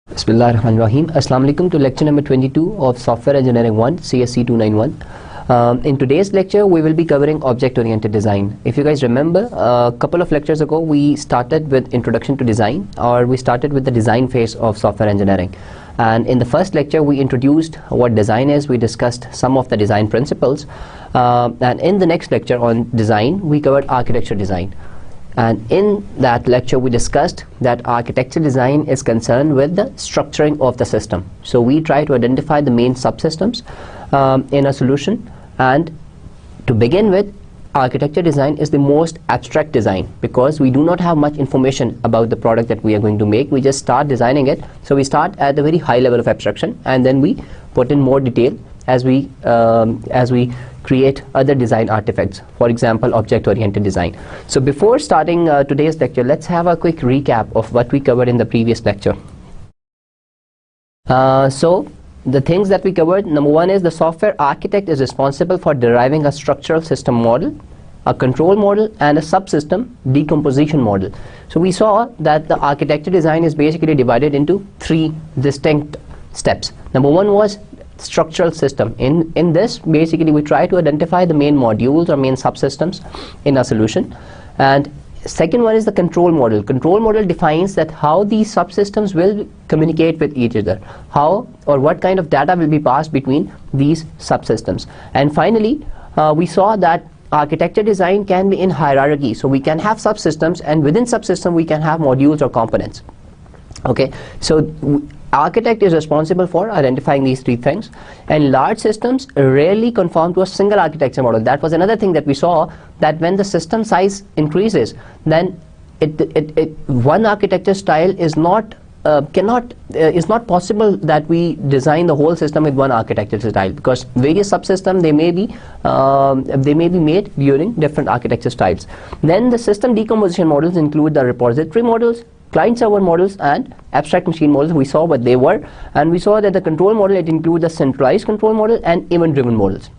Bismillahirrahmanirrahim. Assalamu alaikum to lecture number 22 of Software Engineering 1 CSE 291. In today's lecture we will be covering object oriented design. If you guys remember, a couple of lectures ago we started with introduction to design, or we started with the design phase of software engineering. And in the first lecture we introduced what design is, we discussed some of the design principles, and in the next lecture on design we covered architecture design. And in that lecture we discussed that architecture design is concerned with the structuring of the system. So we try to identify the main subsystems in a solution, and to begin with, architecture design is the most abstract design because we do not have much information about the product that we are going to make. We just start designing it. So we start at a very high level of abstraction, and then we put in more detail as we create other design artifacts, for example object-oriented design. So before starting today's lecture, let's have a quick recap of what we covered in the previous lecture. So the things that we covered: number one is the software architect is responsible for deriving a structural system model, a control model, and a subsystem decomposition model. So we saw that the architecture design is basically divided into three distinct steps. Number one was structural system. In this, basically we try to identify the main modules or main subsystems in a solution. And second one is the control model. Control model defines that how these subsystems will communicate with each other, how or what kind of data will be passed between these subsystems. And finally, we saw that architecture design can be in hierarchy. So we can have subsystems, and within subsystem we can have modules or components. Okay, so architect is responsible for identifying these three things, and large systems rarely conform to a single architecture model. That was another thing that we saw, that when the system size increases, then one architecture style is not possible that we design the whole system with one architecture style, because various subsystems they may be made during different architecture styles. Then the system decomposition models include the repository models, client-server models, and abstract machine models. We saw what they were, and we saw that the control model, it includes the centralized control model and event-driven models.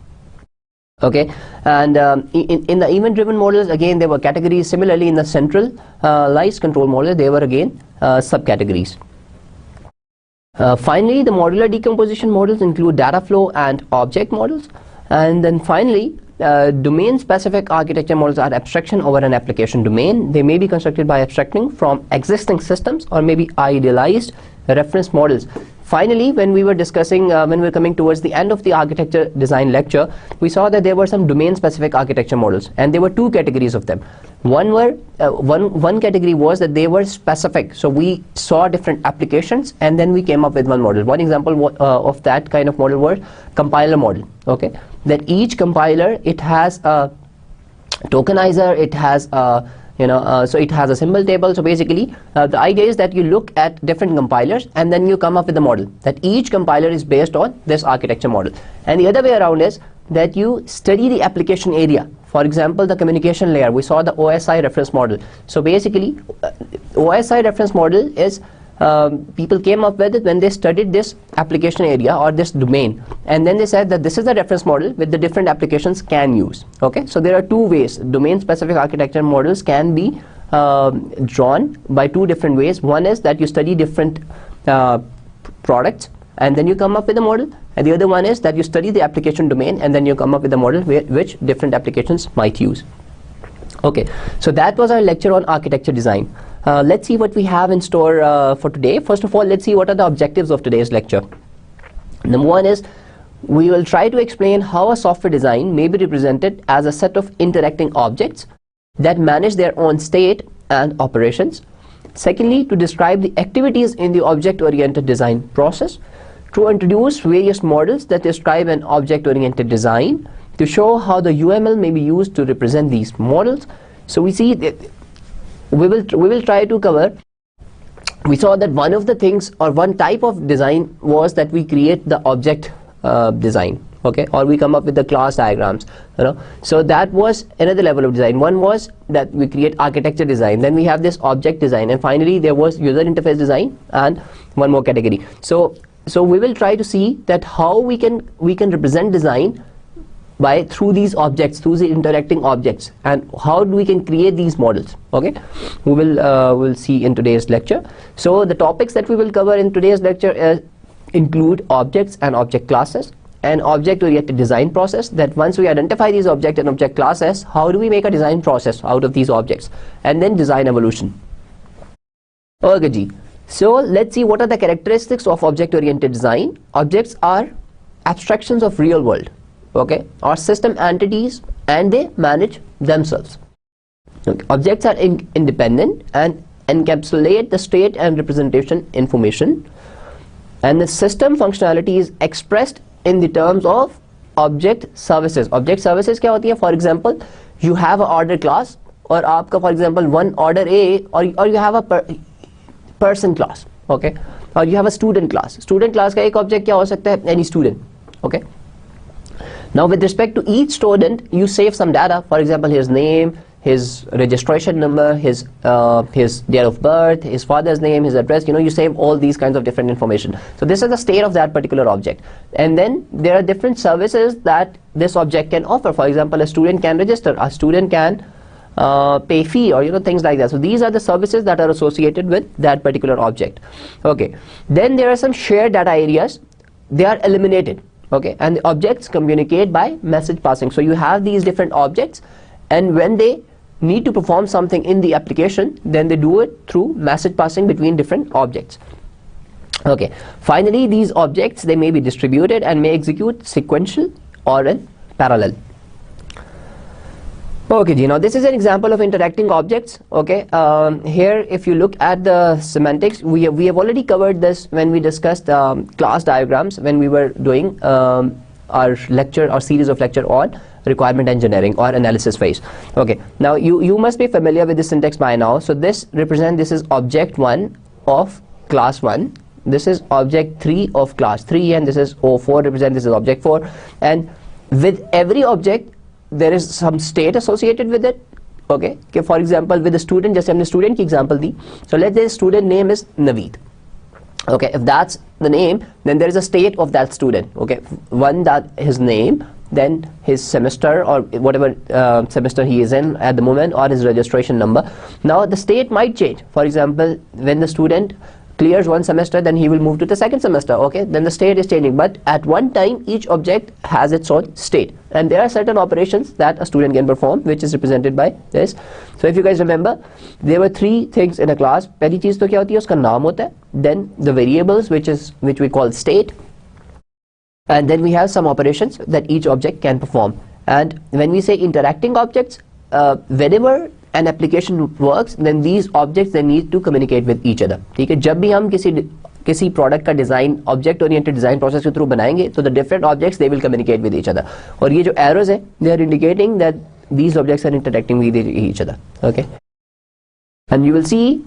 Okay, and in the event-driven models, again there were categories. Similarly, in the centralized control model, there were again subcategories. Finally, the modular decomposition models include data flow and object models. And then finally, domain-specific architecture models are abstraction over an application domain. They may be constructed by abstracting from existing systems or maybe idealized reference models. Finally, when we were discussing, when we were coming towards the end of the architecture design lecture, we saw that there were some domain-specific architecture models, and there were two categories of them. One category was that they were specific. So we saw different applications, and then we came up with one model. One example of that kind of model was compiler model. Okay, that each compiler, it has a tokenizer, it has a so it has a symbol table. So basically the idea is that you look at different compilers and then you come up with a model, that each compiler is based on this architecture model. And the other way around is that you study the application area. For example, the communication layer, we saw the OSI reference model. So basically OSI reference model is people came up with it when they studied this application area or this domain, and then they said that this is the reference model which the different applications can use. Okay, so there are two ways domain specific architecture models can be drawn by two different ways. One is that you study different products and then you come up with a model, and the other one is that you study the application domain and then you come up with a model which different applications might use. Okay, so that was our lecture on architecture design. Let's see what we have in store for today. First of all, let's see what are the objectives of today's lecture. Number one is we will try to explain how a software design may be represented as a set of interacting objects that manage their own state and operations. Secondly, to describe the activities in the object-oriented design process. To introduce various models that describe an object-oriented design. To show how the UML may be used to represent these models. So we see that we will try to cover. We saw that one of the things or one type of design was that we create the object design, okay, or we come up with the class diagrams, so that was another level of design. One was that we create architecture design, then we have this object design, and finally there was user interface design and one more category. So we will try to see that how we can represent design through these objects, through the interacting objects, and how we can create these models. Okay, we will see in today's lecture. So the topics that we will cover in today's lecture include objects and object classes, and object-oriented design process, that once we identify these object and object classes, how do we make a design process out of these objects, and then design evolution. Okay ji. So let's see what are the characteristics of object-oriented design. Objects are abstractions of real world, okay, or system entities, and they manage themselves. Okay. Objects are independent and encapsulate the state and representation information, and the system functionality is expressed in the terms of object services. Object services क्या होती है? For example, you have a order class, और आपका for example one order A, or you have a person class, okay, or you have a student class. Student class का एक object क्या हो सकता है? Any student, okay. Now with respect to each student, you save some data. For example, his name, his registration number, his date of birth, his father's name, his address, you save all these kinds of different information. So this is the state of that particular object. And then there are different services that this object can offer. For example, a student can register, a student can pay fee, or things like that. So these are the services that are associated with that particular object. Okay. Then there are some shared data areas. They are eliminated. Okay. And the objects communicate by message passing. So you have these different objects, and when they need to perform something in the application, then they do it through message passing between different objects. Okay. Finally, these objects, they may be distributed and may execute sequential or in parallel. Okay, now this is an example of interacting objects. Okay, here if you look at the semantics, we have already covered this when we discussed class diagrams, when we were doing our series of lecture on requirement engineering or analysis phase. Okay, now you must be familiar with the syntax by now. So this is object 1 of class 1, this is object 3 of class 3, and this is O4 this is object 4, and with every object there is some state associated with it. Okay, for example with the student, just हमने student की example the. So let's say student name is Naveed. Okay, if that's the name, then there is a state of that student. Okay, one, that his name, then his semester or whatever semester he is in at the moment, or his registration number. Now the state might change. For example, when the student clears one semester, then he will move to the second semester. Okay, then the state is changing, but at one time each object has its own state, and there are certain operations that a student can perform, which is represented by this. So if you guys remember, there were 3 things in a class. पहली चीज तो क्या होती है? उसका नाम होता है. Then the variables, which we call state, and then we have some operations that each object can perform. And when we say interacting objects, whenever an application works, then these objects, they need to communicate with each other. ठीक है, जब भी हम किसी product का design object oriented design process के through बनाएंगे, तो the different objects, they will communicate with each other. और ये जो arrows है, they are indicating that these objects are interacting with each other. Okay, and you will see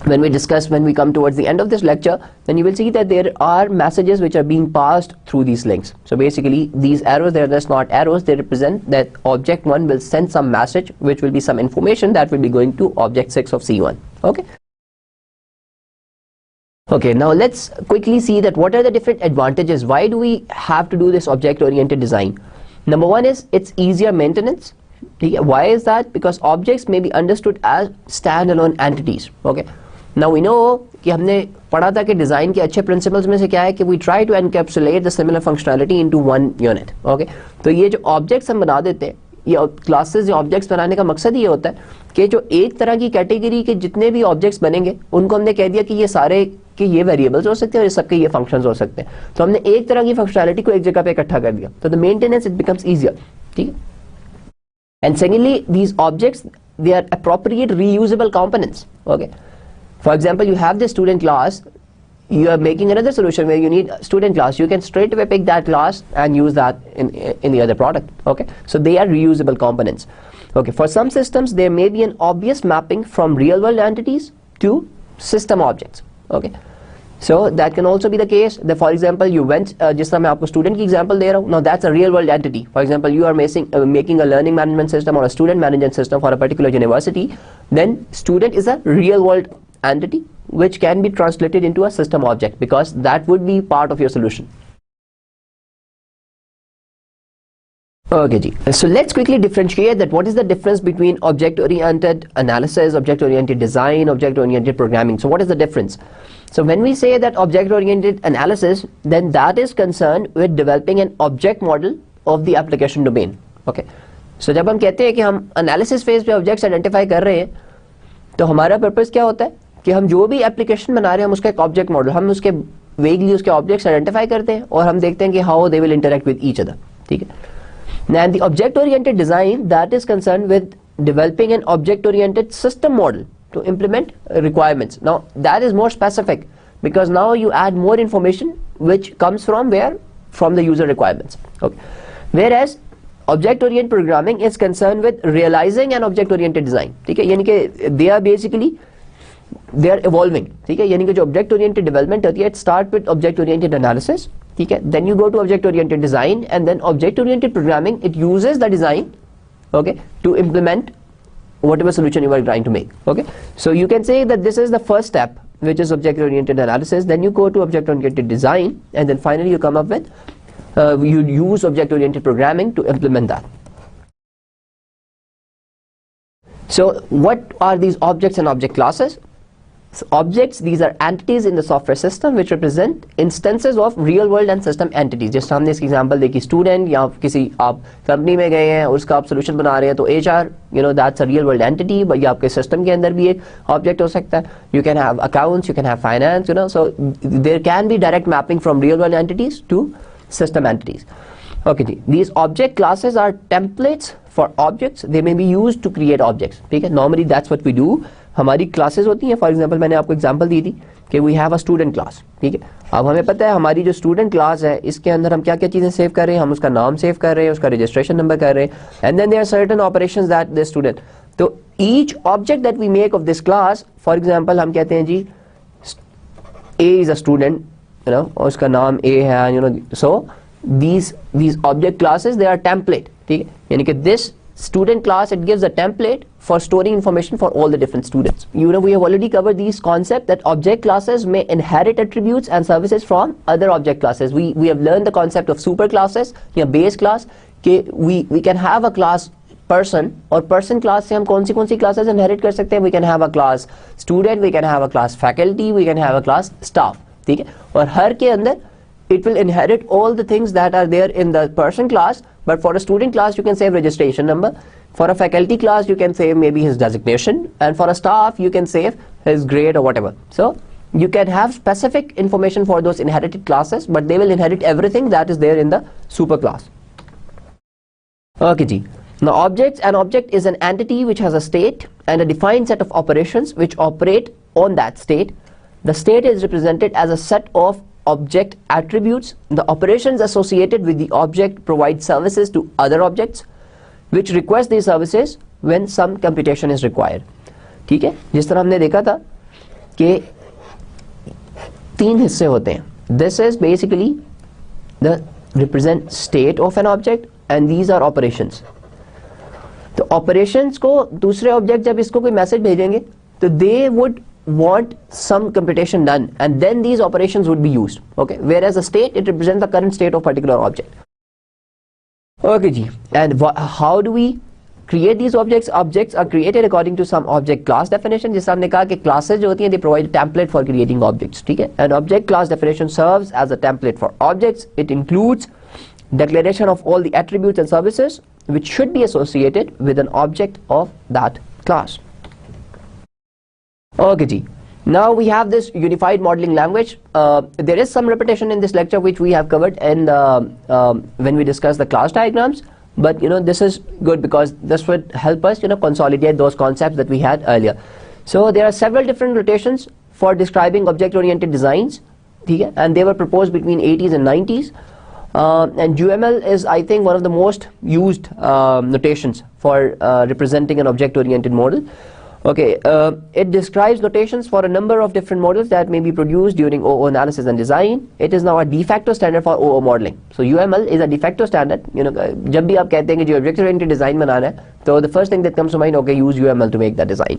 when we come towards the end of this lecture, then you will see that there are messages which are being passed through these links. So basically these arrows, they are just not arrows, they represent that object 1 will send some message, which will be some information that will be going to object 6 of C1. Okay. Okay, now let's quickly see that what are the different advantages. Why do we have to do this object oriented design? Number 1 is it's easier maintenance. Why is that? Because objects may be understood as standalone entities. Okay. Now we know कि हमने पढ़ा था कि design के अच्छे principles में से क्या है कि we try to encapsulate the similar functionality into one unit. Okay, तो ये जो ऑब्जेक्ट्स हम बना देते हैं, ये क्लासेस या ऑब्जेक्ट्स बनाने का मकसद ये होता है कि जो एक तरह की कैटेगरी के जितने भी ऑब्जेक्ट्स बनेंगे, उनको हमने कह दिया कि ये सारे कि ये वेरिएबल्स हो सकते हैं और ये सबके ये फंक्शंस हो सकते हैं. तो हमने एक तरह की फंक्शनैलिटी को एक जगह पे इकट्ठा कर दिया, तो the maintenance it becomes easier. ठीक है. And secondly, these objects, they are appropriate reusable components. Okay, for example, you have this student class, you are making another solution where you need a student class, you can straight away pick that class and use that in the other product. Okay, so they are reusable components. Okay, for some systems there may be an obvious mapping from real world entities to system objects. Okay, so that can also be the case that, for example, you went जिस तरह मैं आपको student की example दे रहा हूँ, now that's a real world entity. For example, you are making a learning management system or a student management system for a particular university, then student is a real world entity which can be translated into a system object, because that would be part of your solution. Okay, ji. So let's quickly differentiate that what is the difference between object-oriented analysis, object-oriented design, object-oriented programming. So what is the difference? So when we say that object-oriented analysis, then that is concerned with developing an object model of the application domain. Okay. So जब हम कहते हैं कि हम analysis phase पे objects identify कर रहे हैं, तो हमारा purpose क्या होता है कि हम जो भी application बना रहे हैं हम उसका एक object model, हम उसके vaguely उसके objects identify करते हैं और हम देखते हैं कि how they will interact with each other. ठीक है. Now the object-oriented design, that is concerned with developing an object-oriented system model to implement requirements. Now that is more specific because now you add more information which comes from where? From the user requirements. Okay. Whereas object-oriented programming is concerned with realizing an object-oriented design. ठीक है, यानी कि they are basically they are evolving. ठीक है, यानी कि जो object-oriented development होती है, it start with object-oriented analysis. ठीक है, then you go to object-oriented design, and then object-oriented programming, it uses the design, okay, to implement whatever solution you are trying to make. Okay, so you can say that this is the first step, which is object-oriented analysis. Then you go to object-oriented design, and then finally you come up with you use object-oriented programming to implement that. So what are these objects and object classes? So objects, these are entities in the software system which represent instances of real world and system entities. जैसे हमने इसकी example देखी, student या किसी आप company में गए हैं उसका आप सोल्यूशन बना रहे हैं, तो HR, that's a real world entity, या आपके सिस्टम के अंदर भी एक ऑब्जेक्ट हो सकता है. You can have accounts, you can have finance, so there can be direct mapping from real world entities to system entities. Okay, these object classes are templates for objects. They may be used to create objects. ठीक है, normally that's what we do. हमारी classes होती हैं. For example मैंने आपको example दी थी कि we have a student class. ठीक है, अब हमें पता है हमारी जो स्टूडेंट क्लास है इसके अंदर हम क्या क्या चीज़ें सेव कर रहे हैं. हम उसका नाम सेव कर रहे हैं, उसका रजिस्ट्रेशन नंबर कर रहे हैं, and then there are certain operations that the student. तो each object that we make of this class, for example हम कहते हैं जी ए इज अ स्टूडेंट, और उसका नाम ए है, सो these object classes, they are template. ठीक है, यानी कि this student class, it gives a template for storing information for all the different students. We have already covered these concepts that object classes may inherit attributes and services from other object classes. We have learned the concept of super classes या base class कि we can have a class person, और person class से हम कौन सी classes inherit कर सकते हैं. We can have a class student, we can have a class faculty, we can have a class staff. ठीक है, और हर के अंदर it will inherit all the things that are there in the person class. But for a student class you can save registration number, for a faculty class you can save maybe his designation, and for a staff you can save his grade or whatever. So you can have specific information for those inherited classes, but they will inherit everything that is there in the super class. Okay ji. Now an object is an entity which has a state and a defined set of operations which operate on that state. The state is represented as a set of object attributes. The operations associated with the object provide services to other objects which request these services when some computation is required. ठीक है, जिस तरह हमने देखा था कि 3 हिस्से होते हैं. This is basically the represent state of an object and these are operations. तो operations को दूसरे object जब इसको कोई मैसेज भेजेंगे तो they would want some computation done, and then these operations would be used. Okay, whereas the state, it represents the current state of particular object. Okay ji, and how do we create these objects? Objects are created according to some object class definition. जैसा हमने कहा कि classes जो होती हैं, they provide a template for creating objects. ठीक है, and object class definition serves as a template for objects. It includes declaration of all the attributes and services which should be associated with an object of that class. Okay ji. Now we have this unified modeling language. There is some repetition in this lecture which we have covered in when we discuss the class diagrams, but this is good because this would help us consolidate those concepts that we had earlier. So there are several different notations for describing object oriented designs, and they were proposed between 80s and 90s, and UML is, I think, one of the most used notations for representing an object oriented model. Okay, it describes notations for a number of different models that may be produced during OO analysis and design. It is now a de facto standard for OO modeling. So UML is a de facto standard. जब भी आप कहते हैं कि जो object oriented design बनाना है, तो the first thing that comes to mind, okay, use UML to make that design.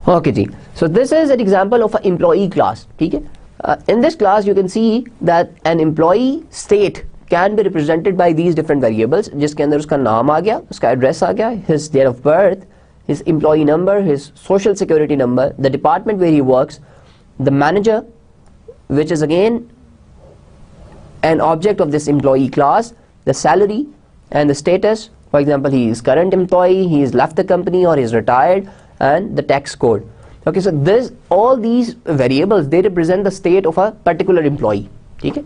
Okay ji, so this is an example of an employee class. ठीक है, in this class you can see that an employee state can be represented by these different variables, जिसके अंदर उसका नाम आ गया, उसका address आ गया, his date of birth, his employee number, his social security number, the department where he works, the manager, which is again an object of this employee class, the salary and the status. For example, he is current employee, he has left the company or he is retired, and the tax code. Okay, so this, all these variables, they represent the state of a particular employee. ठीक है,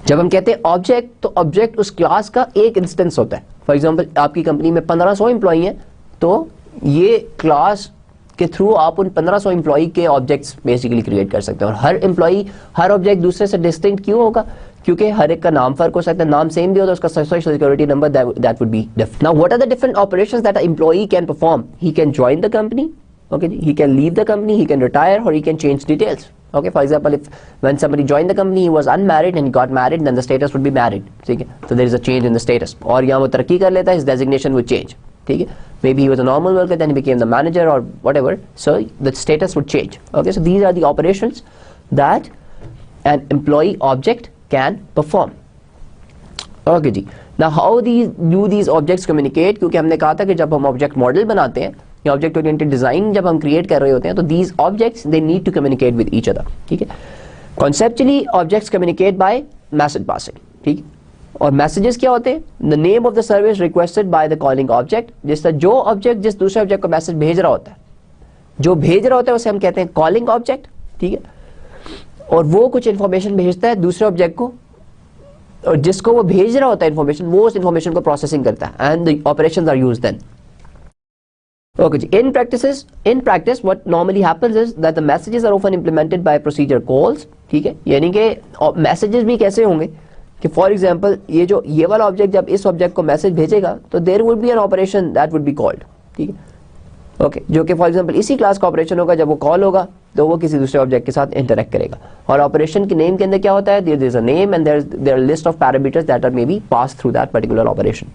जब हम कहते हैं object, तो object उस class का एक इंस्टेंस होता है. फॉर एग्जाम्पल, आपकी कंपनी में 1500 एम्प्लॉई हैं, तो ये क्लास के थ्रू आप उन 1500 एम्प्लॉई के ऑब्जेक्ट्स बेसिकली क्रिएट कर सकते हैं. और हर एम्प्लॉई, हर ऑब्जेक्ट दूसरे से डिस्टिंक्ट क्यों होगा? क्योंकि हर एक का नाम फर्क हो सकता है, नाम सेम भी होता है, उसका social security number that would be different. Now what are the different operations that a employee can perform? He can join the company, okay, he can leave the company, he can retire, or he can change details. Okay, for example, if when somebody joined the company, he was unmarried and he got married, then the status would be married. ठीक है, so there is a change in the status. और यहाँ वो तरक्की कर लेता है, his designation would change. ठीक है, maybe he was a normal worker, then he became the manager or whatever, so the status would change. Okay, so these are the operations that an employee object can perform. Okay ji, now how do these objects communicate? क्योंकि हमने कहा था कि जब हम object model बनाते हैं या ऑब्जेक्ट ओरिएंटेड डिजाइन जब हम क्रिएट कर रहे होते हैं, तो these objects they need to communicate with each other. ठीक है, conceptually objects communicate by message passing. ठीक है, और मैसेजेस क्या होते हैं? The name of the service requested by the calling object. जिस तरह जो ऑब्जेक्ट जिस दूसरे ऑब्जेक्ट को मैसेज भेज रहा होता है, जो भेज रहा होता है उसे हम कहते हैं कॉलिंग ऑब्जेक्ट. ठीक है, और वो कुछ इन्फॉर्मेशन भेजता है दूसरे ऑब्जेक्ट को, और जिसको वो भेज रहा होता है इन्फॉर्मेशन, वो उस इन्फॉर्मेशन को प्रोसेसिंग करता है, and the operations are used then. Okay, in practice, what normally happens is that the messages are often implemented by procedure calls. ठीक है, यानी कि messages भी कैसे होंगे कि फॉर एग्जाम्पल ये वाला ऑब्जेक्ट जब इस ऑब्जेक्ट को मैसेज भेजेगा, तो there would be an operation that would be called. ठीक है, ओके, जो कि फॉर एग्जाम्पल इसी क्लास का ऑपरेशन होगा. जब वो कॉल होगा तो वो किसी दूसरे ऑब्जेक्ट के साथ इंटरेक्ट करेगा. और ऑपरेशन के नेम के अंदर क्या होता है? There is a name and there are list of parameters that are may be pass through that particular operation.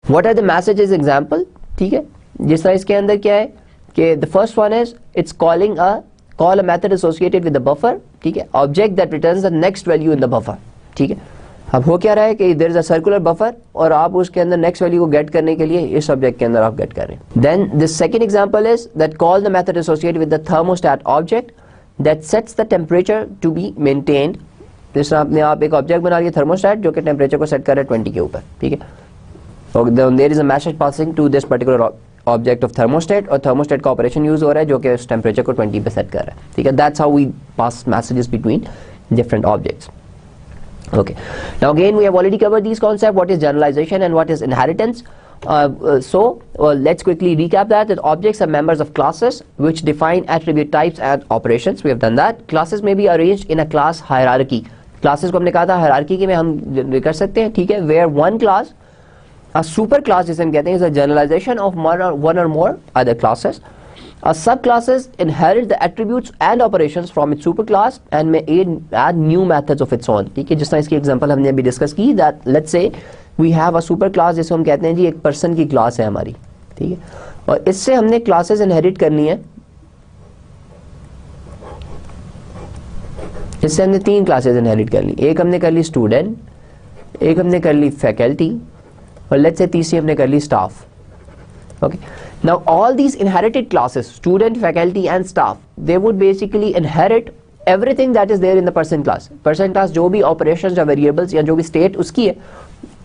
What are the messages example? ठीक है, जिस तरह इसके अंदर क्या है कि the first one is it's call a method associated with the buffer. ठीक है, object that returns the next value in the buffer. ठीक है, अब हो क्या रहा है कि there is a circular buffer और आप उसके अंदर नेक्स्ट वैल्यू को गेट करने के लिए इस ऑब्जेक्ट के अंदर आप गेट कर रहे हैं. Then the second example is that call the method associated with the thermostat object that sets the temperature to be maintained. जिस तरह आपने आप एक ऑब्जेक्ट बना लिया थर्मोस्टेट जो कि टेंपरेचर को सेट कर रहा है 20 के ऊपर. ठीक है, there is a message passing to this particular object of thermostat, और thermostat का ऑपरेशन यूज हो रहा है जो कि उस टेम्परेचर को 20 पे सेट कर रहा है. ठीक है, that's how we pass messages between different objects. Okay, now again we have already covered these concepts, what is generalization and what is inheritance. So let's quickly recap that objects are members of classes which define attribute types and operations. We have done that. Classes may be arranged in a class hierarchy. Classes को हमने कहा था hierarchy में हम कर सकते हैं. ठीक है, where one class, a super class जिसे हम कहते हैं, is a generalization of one or more other classes. A subclasses inherit the attributes and operations from its superclass and may add new methods of its own. ठीक है, जिस तरह इसकी example हमने अभी डिस्कस की, that let's say we have a super class जिसे हम कहते हैं जी एक पर्सन की क्लास है हमारी. ठीक है, और इससे हमने क्लासेस इनहेरिट करनी है. इससे हमने 3 क्लासेस इनहेरिट कर ली. एक हमने कर ली स्टूडेंट, एक हमने कर ली फैकल्टी, और लेट्स से तीसरी हमने कर ली staff. Okay, now all these inherited classes, student, faculty and staff, they would basically inherit everything that is there in the person class. Person class जो भी ऑपरेशंस या वेरिएबल्स या जो भी स्टेट उसकी है,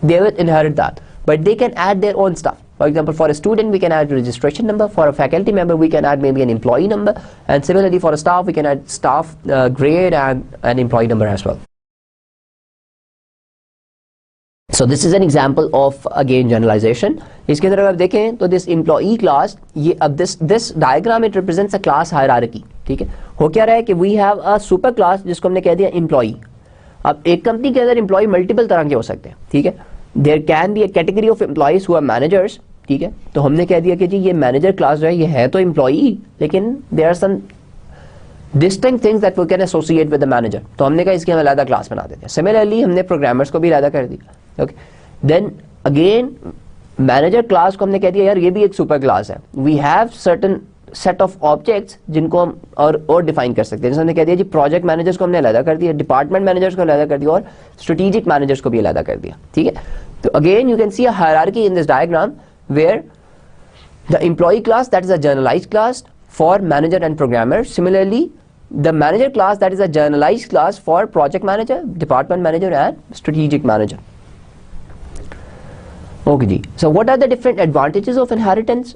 they will inherit that, but they can add their own stuff. For example, for a student we can add registration number, for a faculty member we can add maybe an employee number, and similarly for a staff we can add staff grade and an employee number as well. So this is an example of again generalization. इसके अंदर अगर आप देखें तो this employee class, ये अब this diagram it represents a class hierarchy. ठीक है, हो क्या रहा है कि we have a super class जिसको हमने कह दिया employee. अब एक कंपनी के अंदर एम्प्लॉय मल्टीपल तरह के हो सकते हैं. ठीक है, there can be a category of employees who are managers. ठीक है, तो हमने कह दिया कि जी ये मैनेजर क्लास जो है ये है तो एम्प्लॉई, लेकिन there are some distinct things that we can associate with the manager, तो हमने कहा इसकी हम अलग क्लास बना देते हैं. सिमिलरली हमने प्रोग्रामर्स को भी अलग कर दिया. Okay, then again manager class को हमने कह दिया यार ये भी एक सुपर क्लास है. We have certain set of objects जिनको हम और डिफाइन कर सकते हैं। जैसे हमने कह दिया जी प्रोजेक्ट मैनेजर्स को हमने अलग कर दिया, डिपार्टमेंट मैनेजर्स को अलग कर दिया और स्ट्रेटेजिक मैनेजर्स को भी अलग कर दिया, ठीक है। तो again you can see a hierarchy in this diagram where the employee class that is a generalised class for manager and programmer, similarly the manager class that is a generalized class for project manager, department manager and strategic manager. Okay ji, so what are the different advantages of inheritance?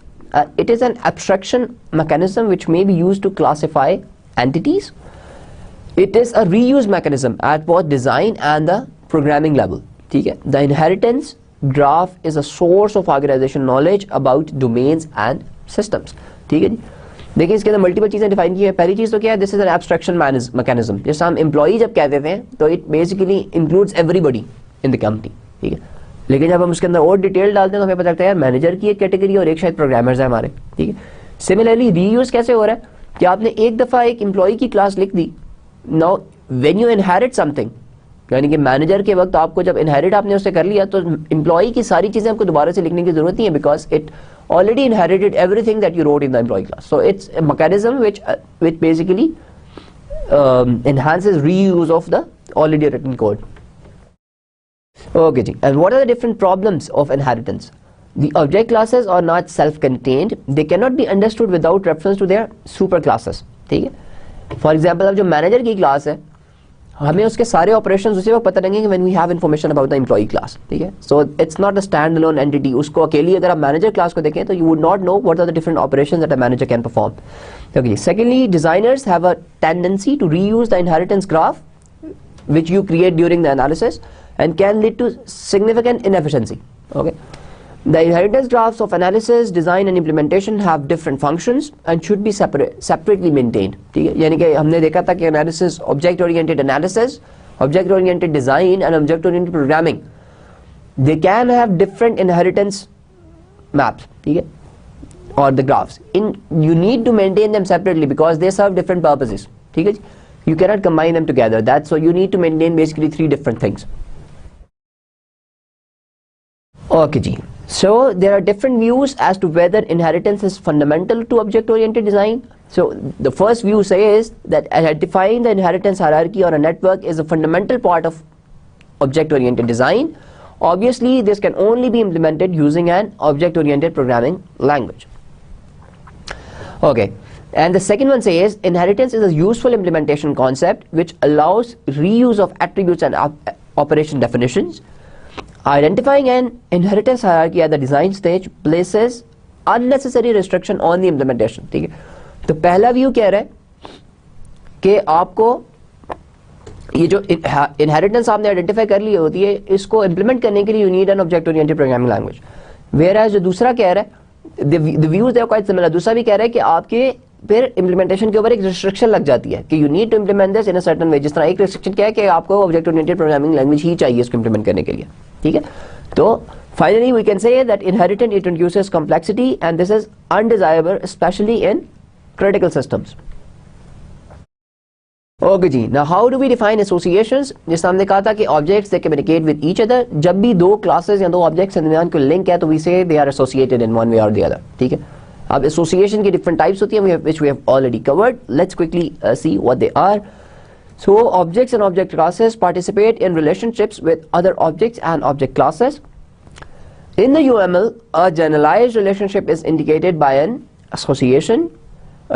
It is an abstraction mechanism which may be used to classify entities. It is a reuse mechanism at both design and the programming level, ठीक है। The inheritance graph is a source of organization knowledge about domains and systems, ठीक है जी। देखिए इसके अंदर multiple चीजें define की है। पहली चीज तो क्या है, this is N abstraction mechanism. जैसे हम एम्प्लॉई जब कहते थे तो it basically includes everybody in the company, ठीक है। लेकिन जब हम उसके अंदर और डिटेल डालते हैं तो हमें पता चलता है मैनेजर की एक कैटेगरी और एक शायद प्रोग्रामर्स है हमारे, ठीक है। सिमिलरली रीयूज कैसे हो रहा है कि आपने एक दफा एक एम्प्लॉई की क्लास लिख दी, now when you inherit something, यानी कि मैनेजर के वक्त आपको जब इनहेरिट आपने उससे कर लिया तो एम्प्लॉई की सारी चीजें आपको दोबारा से लिखने की जरूरत नहीं है, because it already inherited everything that you wrote in the employee class. So it's a mechanism which basically enhances reuse of the already written code. Okay ji, and what are the different problems of inheritance? The object classes are not self-contained. They cannot be understood without reference to their super classes, ठीक है। For example, अब जो manager की class है हमें उसके सारे operations उसी वक्त पता लगेंगे when we have information about the employee class, ठीक है। So it's not a stand alone entity. उसको अकेली अगर आप मैनेजर क्लास को देखें तो you would not know what are the different operations that a manager can perform. Okay, secondly designers have a tendency to reuse the inheritance graph which you create during the analysis and can lead to significant inefficiency. Okay, the inheritance graphs of analysis, design and implementation have different functions and should be separately maintained, ठीक है। यानी कि हमने देखा था कि analysis, object oriented analysis, object oriented design and object oriented programming, they can have different inheritance maps, ठीक है, or the graphs. You need to maintain them separately because they serve different purposes, ठीक है। You cannot combine them together. That's so you need to maintain basically three different things. Okay ji. So there are different views as to whether inheritance is fundamental to object-oriented design. So the first view says that identifying the inheritance hierarchy or a network is a fundamental part of object-oriented design. Obviously, this can only be implemented using an object-oriented programming language. Okay, and the second one says inheritance is a useful implementation concept which allows reuse of attributes and operation definitions. Identifying an inheritance hierarchy at the design stage places unnecessary restriction on the implementation, ठीक है। तो पहला view कह रहा है कि आपको ये जो इनहेरिटेंस आपने आइडेंटिफाई कर ली होती है इसको इंप्लीमेंट करने के लिए you need an object oriented programming language. Whereas जो दूसरा कह रहा है the views they are quite similar. दूसरा भी कह रहा है कि आपके फिर इंप्लीमेंटेशन के ऊपर एक रिस्ट्रिक्शन लग जाती है कि you need to implement this in a certain way. जिस तरह एक रिस्ट्रिक्शन क्या है कि आपको ऑब्जेक्ट ओरिएंटेड प्रोग्रामिंग लैंग्वेज ही चाहिए इसको इंप्लीमेंट करने के लिए, ठीक है। तो finally we can say that inheritance it introduces complexity and this is undesirable specially in critical systems. Okay जी, now how do we define associations? जैसे हमने कहा था कि objects they communicate with each other. जब भी दो क्लासेस या दो ऑब्जेक्ट्स के दरमियान कोई लिंक है तो we say they are associated in one way और द अदर, ठीक है। अब एसोसिएशन की डिफरेंट टाइप्स होती हैं which we have already covered. Let's quickly see what they are. So objects and object classes participate in relationships with other objects and object classes. In the UML, a generalized relationship is indicated by an association.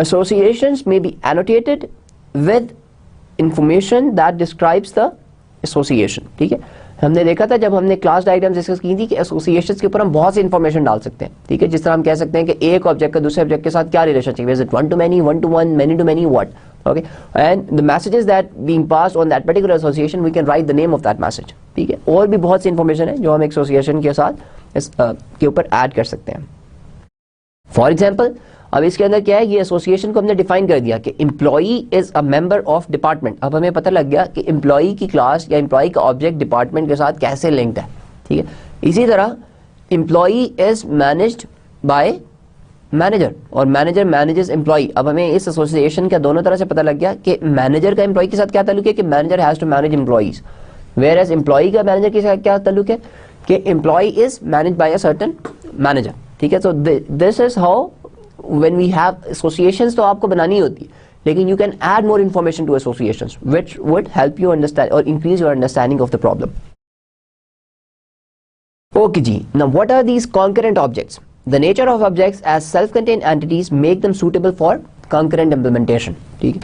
Associations may be annotated with information that describes the association, ठीक है। हमने देखा था जब हमने class diagram discuss की थी कि एसोसिएशंस के ऊपर हम बहुत सी इंफॉर्मेशन डाल सकते हैं, ठीक है। जिस तरह हम कह सकते हैं कि एक ऑब्जेक्ट का दूसरे ऑब्जेक्ट के साथ क्या रिलेशनशिप है, is it one to many, one to one, many to many, what, okay, and the messages that being passed on that particular association we can write the name of that message, ठीक है। और भी बहुत सी information है जो हम एक association के साथ इस के ऊपर ऐड कर सकते हैं। फॉर एग्जाम्पल अब इसके अंदर क्या है, ये एसोसिएशन को हमने डिफाइन कर दिया कि employee is a member of department. अब हमें पता लग गया कि एम्प्लॉई की क्लास या एम्प्लॉई का ऑब्जेक्ट डिपार्टमेंट के साथ कैसे लिंक्ड है, ठीक है। इसी तरह employee is managed by manager और मैनेजर मैनेजेस एम्प्लॉई। अब हमें इस एसोसिएशन का दोनों तरह से पता लग गया कि मैनेजर का एम्प्लॉई के साथ क्या ताल्लुक है कि manager has to manage employees, whereas employee का मैनेजर के साथ क्या ताल्लुक है कि employee is manage by a certain manager, ठीक है। So this is how when we have associations तो आपको बनानी होती है, लेकिन you can add more information to associations which would help you understand or increase your understanding of the problem. Okay ji, now what are these concurrent objects? The nature of objects as self-contained entities make them suitable for concurrent implementation. ठीक है?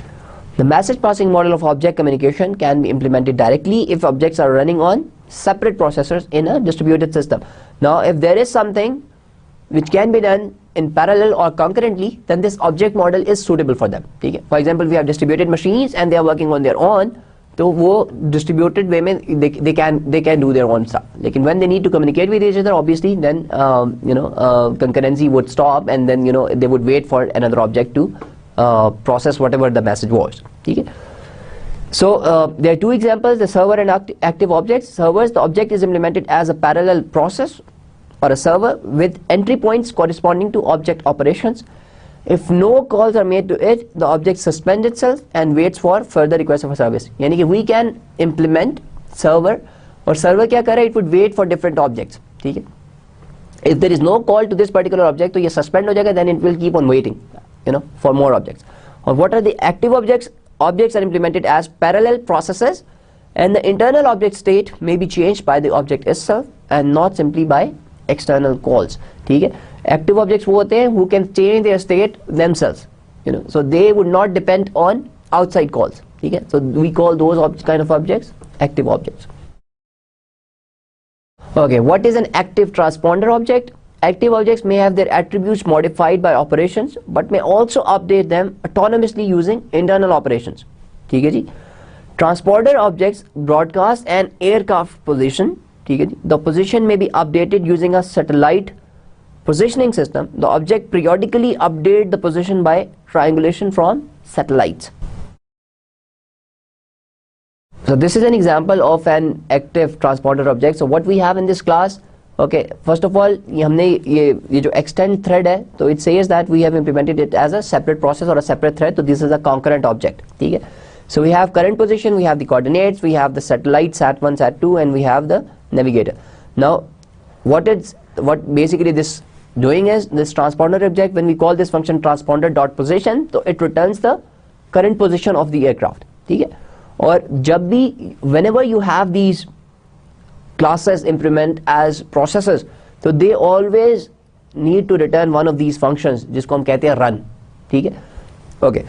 The message passing model of object communication can be implemented directly if objects are running on separate processors in a distributed system. Now if there is something which can be done in parallel or concurrently, then this object model is suitable for them. ठीक है? For example, we have distributed machines and they are working on their own, तो वो distributed way में they can do their own stuff. लेकिन when they need to communicate with each other, obviously then concurrency would stop, and then they would wait for another object to process whatever the message was. ठीक है? So there are two examples: the server and active objects. Servers, the object is implemented as a parallel process or a server with entry points corresponding to object operations. If no calls are made to it, the object suspends itself and waits for further request of a service. यानी कि we can implement server, और server क्या करे? It would wait for different objects. ठीक है? If there is no call to this particular object, तो ये suspend हो जाएगा, then it will keep on waiting, for more objects. Or what are the active objects? Objects are implemented as parallel processes, and the internal object state may be changed by the object itself and not simply by external calls. ठीक है? Active objects वो होते हैं who can change their state themselves, so they would not depend on outside calls. ठीक है? So we call those kind of objects active objects. Okay, what is an active transponder object? Active objects may have their attributes modified by operations, but may also update them autonomously using internal operations. ठीक है जी? Transponder objects broadcast an aircraft position. ठीक है जी? The position may be updated using a satellite positioning system. The object periodically update the position by triangulation from satellites. So this is an example of an active transponder object. So what we have in this class, okay, first of all, हमने ये जो extend thread है, तो it says that we have implemented it as a separate process or a separate thread. So this is a concurrent object. ठीक है? So we have current position, we have the coordinates, we have the satellite sat1, sat2, and we have the navigator. Now what basically this doing is, this transponder object, when we call this function transponder dot position, so it returns the current position of the aircraft. ठीक है? और जब भी whenever you have these classes implement as processes, so they always need to return one of these functions जिसको हम कहते हैं run. ठीक है? Okay.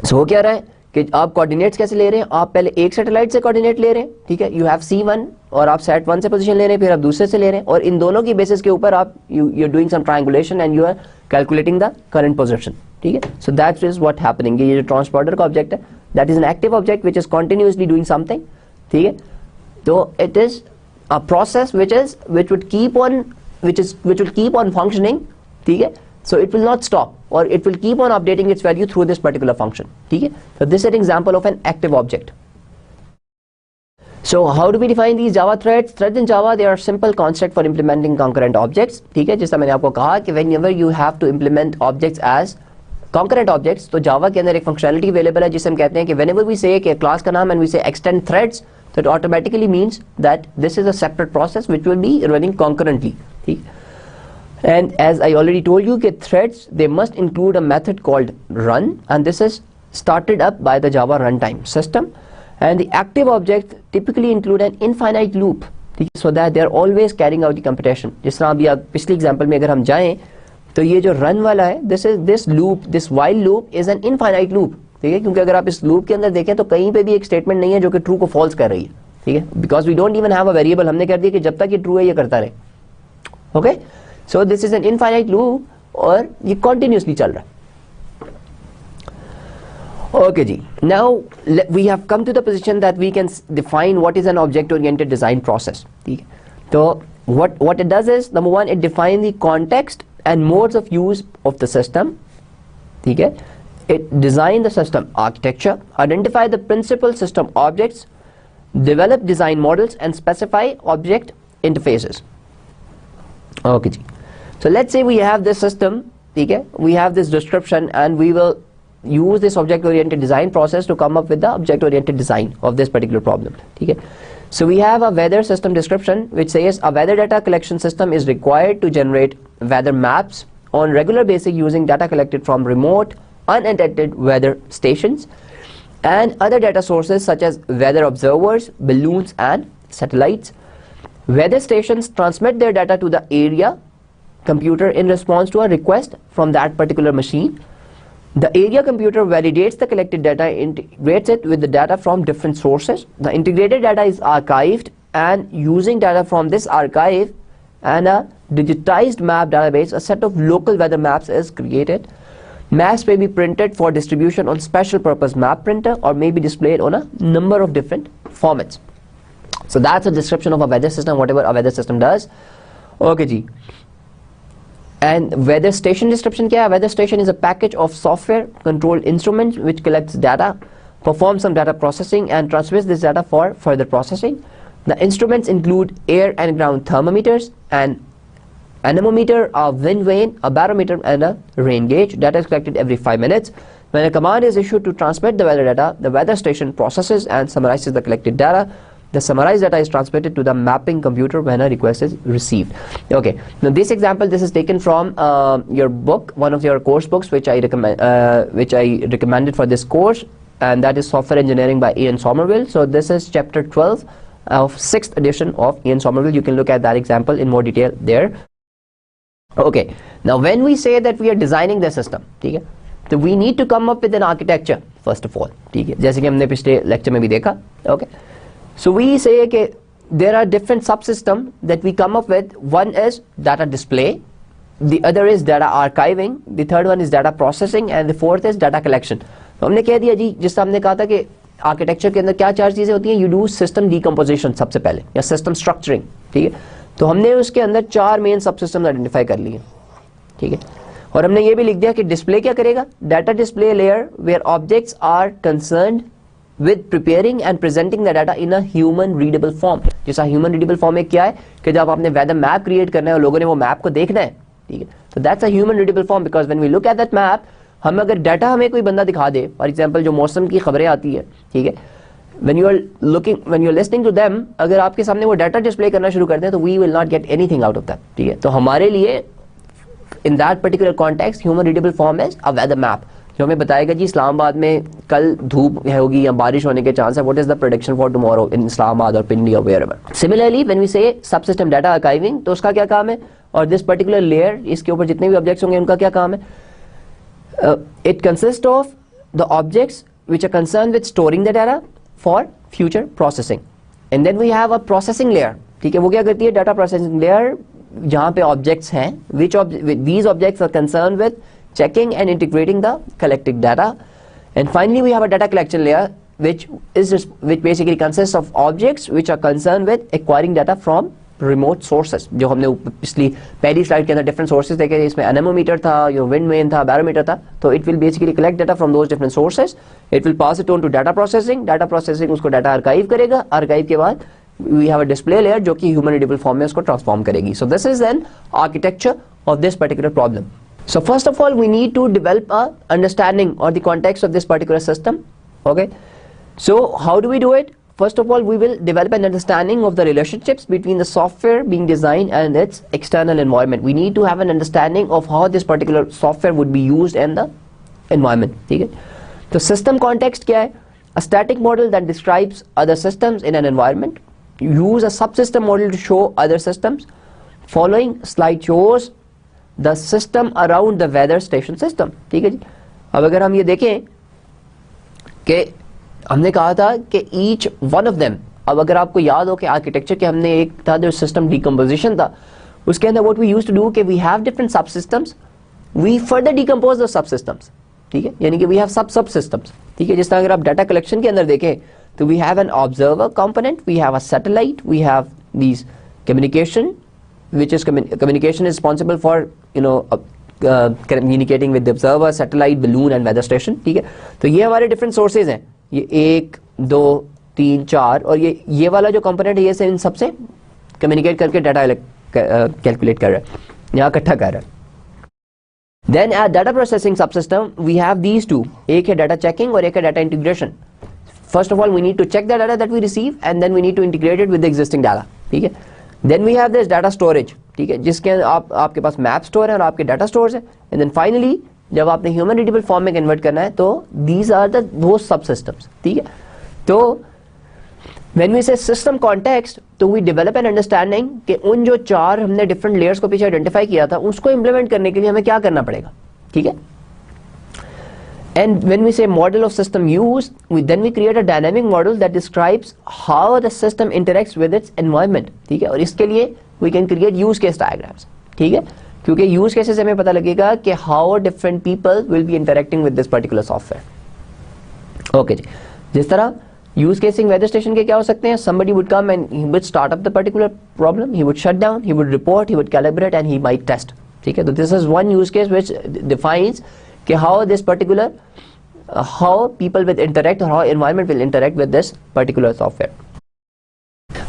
So हो क्या रहा है कि आप कोऑर्डिनेट्स कैसे ले रहे हैं? आप पहले एक सैटेलाइट से कोऑर्डिनेट ले रहे हैं, ठीक है? यू हैव C1, और आप sat1 से पोजीशन ले रहे हैं, फिर आप दूसरे से ले रहे हैं, और इन दोनों की बेसिस के ऊपर आप you are doing some triangulation and you are calculating the current position. ठीक है? So that is what happening. ये जो ट्रांसपोर्टर का ऑब्जेक्ट है, that is an active object which is continuously doing something. ठीक है? तो it is a process which will keep on functioning. ठीक है? So it will not stop, or it will keep on updating its value through this particular function. ठीक है? So this is an example of an active object. So how do we define these Java threads? Threads in Java, they are simple concept for implementing concurrent objects. ठीक है? जैसा मैंने आपको कहा कि whenever you have to implement objects as concurrent objects, तो Java के अंदर एक functionality available है जिसे हम कहते हैं कि whenever we say कि class का नाम and we say extend threads, so it automatically means that this is a separate process which will be running concurrently. ठीक? And as I already told you, threads, they must include a method called run, and this is started up by the Java runtime system. And the active objects typically include an infinite loop, so that they are always carrying out the computation. जिस तरह अभी आप पिछले example में अगर हम जाएं, तो ये जो run वाला है, this while loop is an infinite loop. ठीक है? क्योंकि अगर आप इस loop के अंदर देखें तो कहीं पे भी एक statement नहीं है जो कि true को false कर रही है. ठीक है? Because we don't even have a variable. हमने कर दिया कि जब तक ये true है ये करता रहे. Okay? So this is an infinite loop, और ये continuously चल रहा है. Okay ji. Now we have come to the position that we can define what is an object-oriented design process. ठीक है? तो what it does is, number one, it defines the context and modes of use of the system. ठीक है? It design the system architecture, identify the principal system objects, develop design models, and specify object interfaces. Okay ji. So let's say we have this system, ठीक है? We have this description, and we will use this object-oriented design process to come up with the object-oriented design of this particular problem. ठीक है? So we have a weather system description which says a weather data collection system is required to generate weather maps on regular basis using data collected from remote, unattended weather stations and other data sources such as weather observers, balloons and satellites. Weather stations transmit their data to the area computer in response to a request from that particular machine. The area computer validates the collected data, integrates it with the data from different sources. The integrated data is archived, and using data from this archive and a digitized map database, a set of local weather maps is created. Maps may be printed for distribution on special purpose map printer or may be displayed on a number of different formats. So that's a description of a weather system, whatever a weather system does. Okay ji. And weather station description kya hai? Weather station is a package of software controlled instruments which collects data, performs some data processing and transmits this data for further processing. The instruments include air and ground thermometers, an anemometer, a wind vane, a barometer and a rain gauge. Data is collected every 5 minutes. When a command is issued to transmit the weather data, the weather station processes and summarizes the collected data. The summarized data is transmitted to the mapping computer when a request is received. Okay, now this example, this is taken from your book, one of your course books which I recommended for this course, and that is Software Engineering by Ian Somerville. So this is chapter 12 of 6th edition of Ian Somerville. You can look at that example in more detail there. Okay, now when we say that we are designing the system, okay, so we need to come up with an architecture first of all, ठीक है, जैसे कि हमने पिछले lecture में भी देखा. Okay, so we say that there are different subsystems that we come up with. One is data display, the other is data archiving, the third one is data processing and the fourth is data collection. तो हमने कह दिया जी, जिस हमने कहा था कि architecture के अंदर क्या चार चीज़ें होती हैं, यू डू सिस्टम डीकम्पोजिशन सबसे पहले या सिस्टम स्ट्रक्चरिंग, ठीक है. तो हमने उसके अंदर 4 मेन सब सिस्टम आइडेंटिफाई कर लिए, ठीक है. और हमने ये भी लिख दिया कि डिस्प्ले क्या करेगा, data display layer where objects are concerned with preparing and presenting the data in a human readable form. जैसा ह्यूमन रीडेबल फॉर्म में क्या है कि जब आपने वेदर मैप क्रिएट करना है और लोगों ने वो मैप को देखना है, ठीक है, तो that's a human readable form. Because when we look at that map, हम अगर डाटा हमें कोई बंदा दिखा दे, फॉर एग्जांपल जो मौसम की खबरें आती है, ठीक है, when you are listening to them, अगर आपके सामने वो डाटा डिस्प्ले करना शुरू करते हैं तो we will not get anything out of that, ठीक है. तो हमारे लिए in that particular context human readable form is a weather map, जो हमें बताएगा जी इस्लामाबाद में कल धूप होगी या बारिश होने के चांस है, what is the prediction for tomorrow in Islamabad or Pindi or wherever. Similarly when we say subsystem data archiving, तो उसका क्या काम है, और this particular layer, इसके ऊपर जितने भी ऑब्जेक्ट्स होंगे उनका क्या काम है. It consists of the objects which are concerned with storing the data for future processing, and then we have a processing layer, ठीक है. वो क्या करती है, data processing layer, जहाँ पे objects हैं, these objects are concerned with checking and integrating the collected data. And finally we have a data collection layer which basically consists of objects which are concerned with acquiring data from remote sources. जो हमने पिछली पहली slide के अंदर different sources देखे, इसमें anemometer था, your wind vane था, barometer था, तो it will basically collect data from those different sources. It will pass it on to data processing. Data processing उसको data archive करेगा, archive के बाद we have a display layer जो कि human readable form में उसको transform करेगी. So this is an architecture of this particular problem. So first of all we need to develop a understanding or the context of this particular system. Okay, so how do we do it? First of all, we will develop an understanding of the relationships between the software being designed and its external environment. We need to have an understanding of how this particular software would be used in the environment. Okay? So system context क्या है? A static model that describes other systems in an environment. You use a subsystem model to show other systems. Following slide shows the system around the weather station system. ठीक है जी? अब अगर हम ये देखें कि हमने कहा था कि ईच वन ऑफ देम, अब अगर आपको याद हो कि आर्किटेक्चर के हमने एक था जो सिस्टम डीकम्पोजिशन था, उसके अंदर what we used to do कि we have different sub systems, we further decompose the sub systems, ठीक है, यानी कि वी हैव सब सिस्टम्स, ठीक है. जिस तरह अगर आप डाटा कलेक्शन के अंदर देखें तो we have an observer component, we have a satellite, we have these communication which is communication is responsible for communicating with the observer, satellite, balloon and weather station, ठीक है. तो ये हमारे different sources हैं, ये 1, 2, 3, 4 और ये वाला जो कंपोनेंट है ये से इन सबसे कम्युनिकेट करके डाटा कैलकुलेट कर रहा है, यहाँ इकट्ठा कर रहा है. Then at data processing subsystem we have these two, एक है data checking और एक है data integration. First of all we need to check the data that we receive and then we need to integrate it with the existing data, ठीक है. Then we have this data storage, ठीक है, जिसके आपके पास map store है और आपके data stores है, एंड देन फाइनली जब आपने ह्यूमन रीडेबल फॉर्म में कन्वर्ट करना है तो दीज आर द वो सब सिस्टम्स, ठीक है। तो व्हेन वी से सिस्टम कॉन्टेक्स्ट, तो वी डेवलप एन अंडरस्टैंडिंग कि उन जो 4 हमने डिफरेंट लेयर्स को पीछे आइडेंटिफाई किया था उसको इंप्लीमेंट करने के लिए हमें क्या करना पड़ेगा, ठीक है। And when we say model of system use, then we create a dynamic model that describes how the system interacts with its environment, ठीक है। और इसके लिए we can create use case diagrams, ठीक है, क्योंकि use cases से हमें पता लगेगा कि how different people will be interacting with this particular software. Okay जी, जिस तरह use casing weather station के क्या हो सकते हैं, somebody would come and he would start up the particular problem, he would shut down, he would report, he would calibrate and he might test, ठीक है। तो this is one use case which defines कि how this particular how people will interact or how environment will interact with this particular software.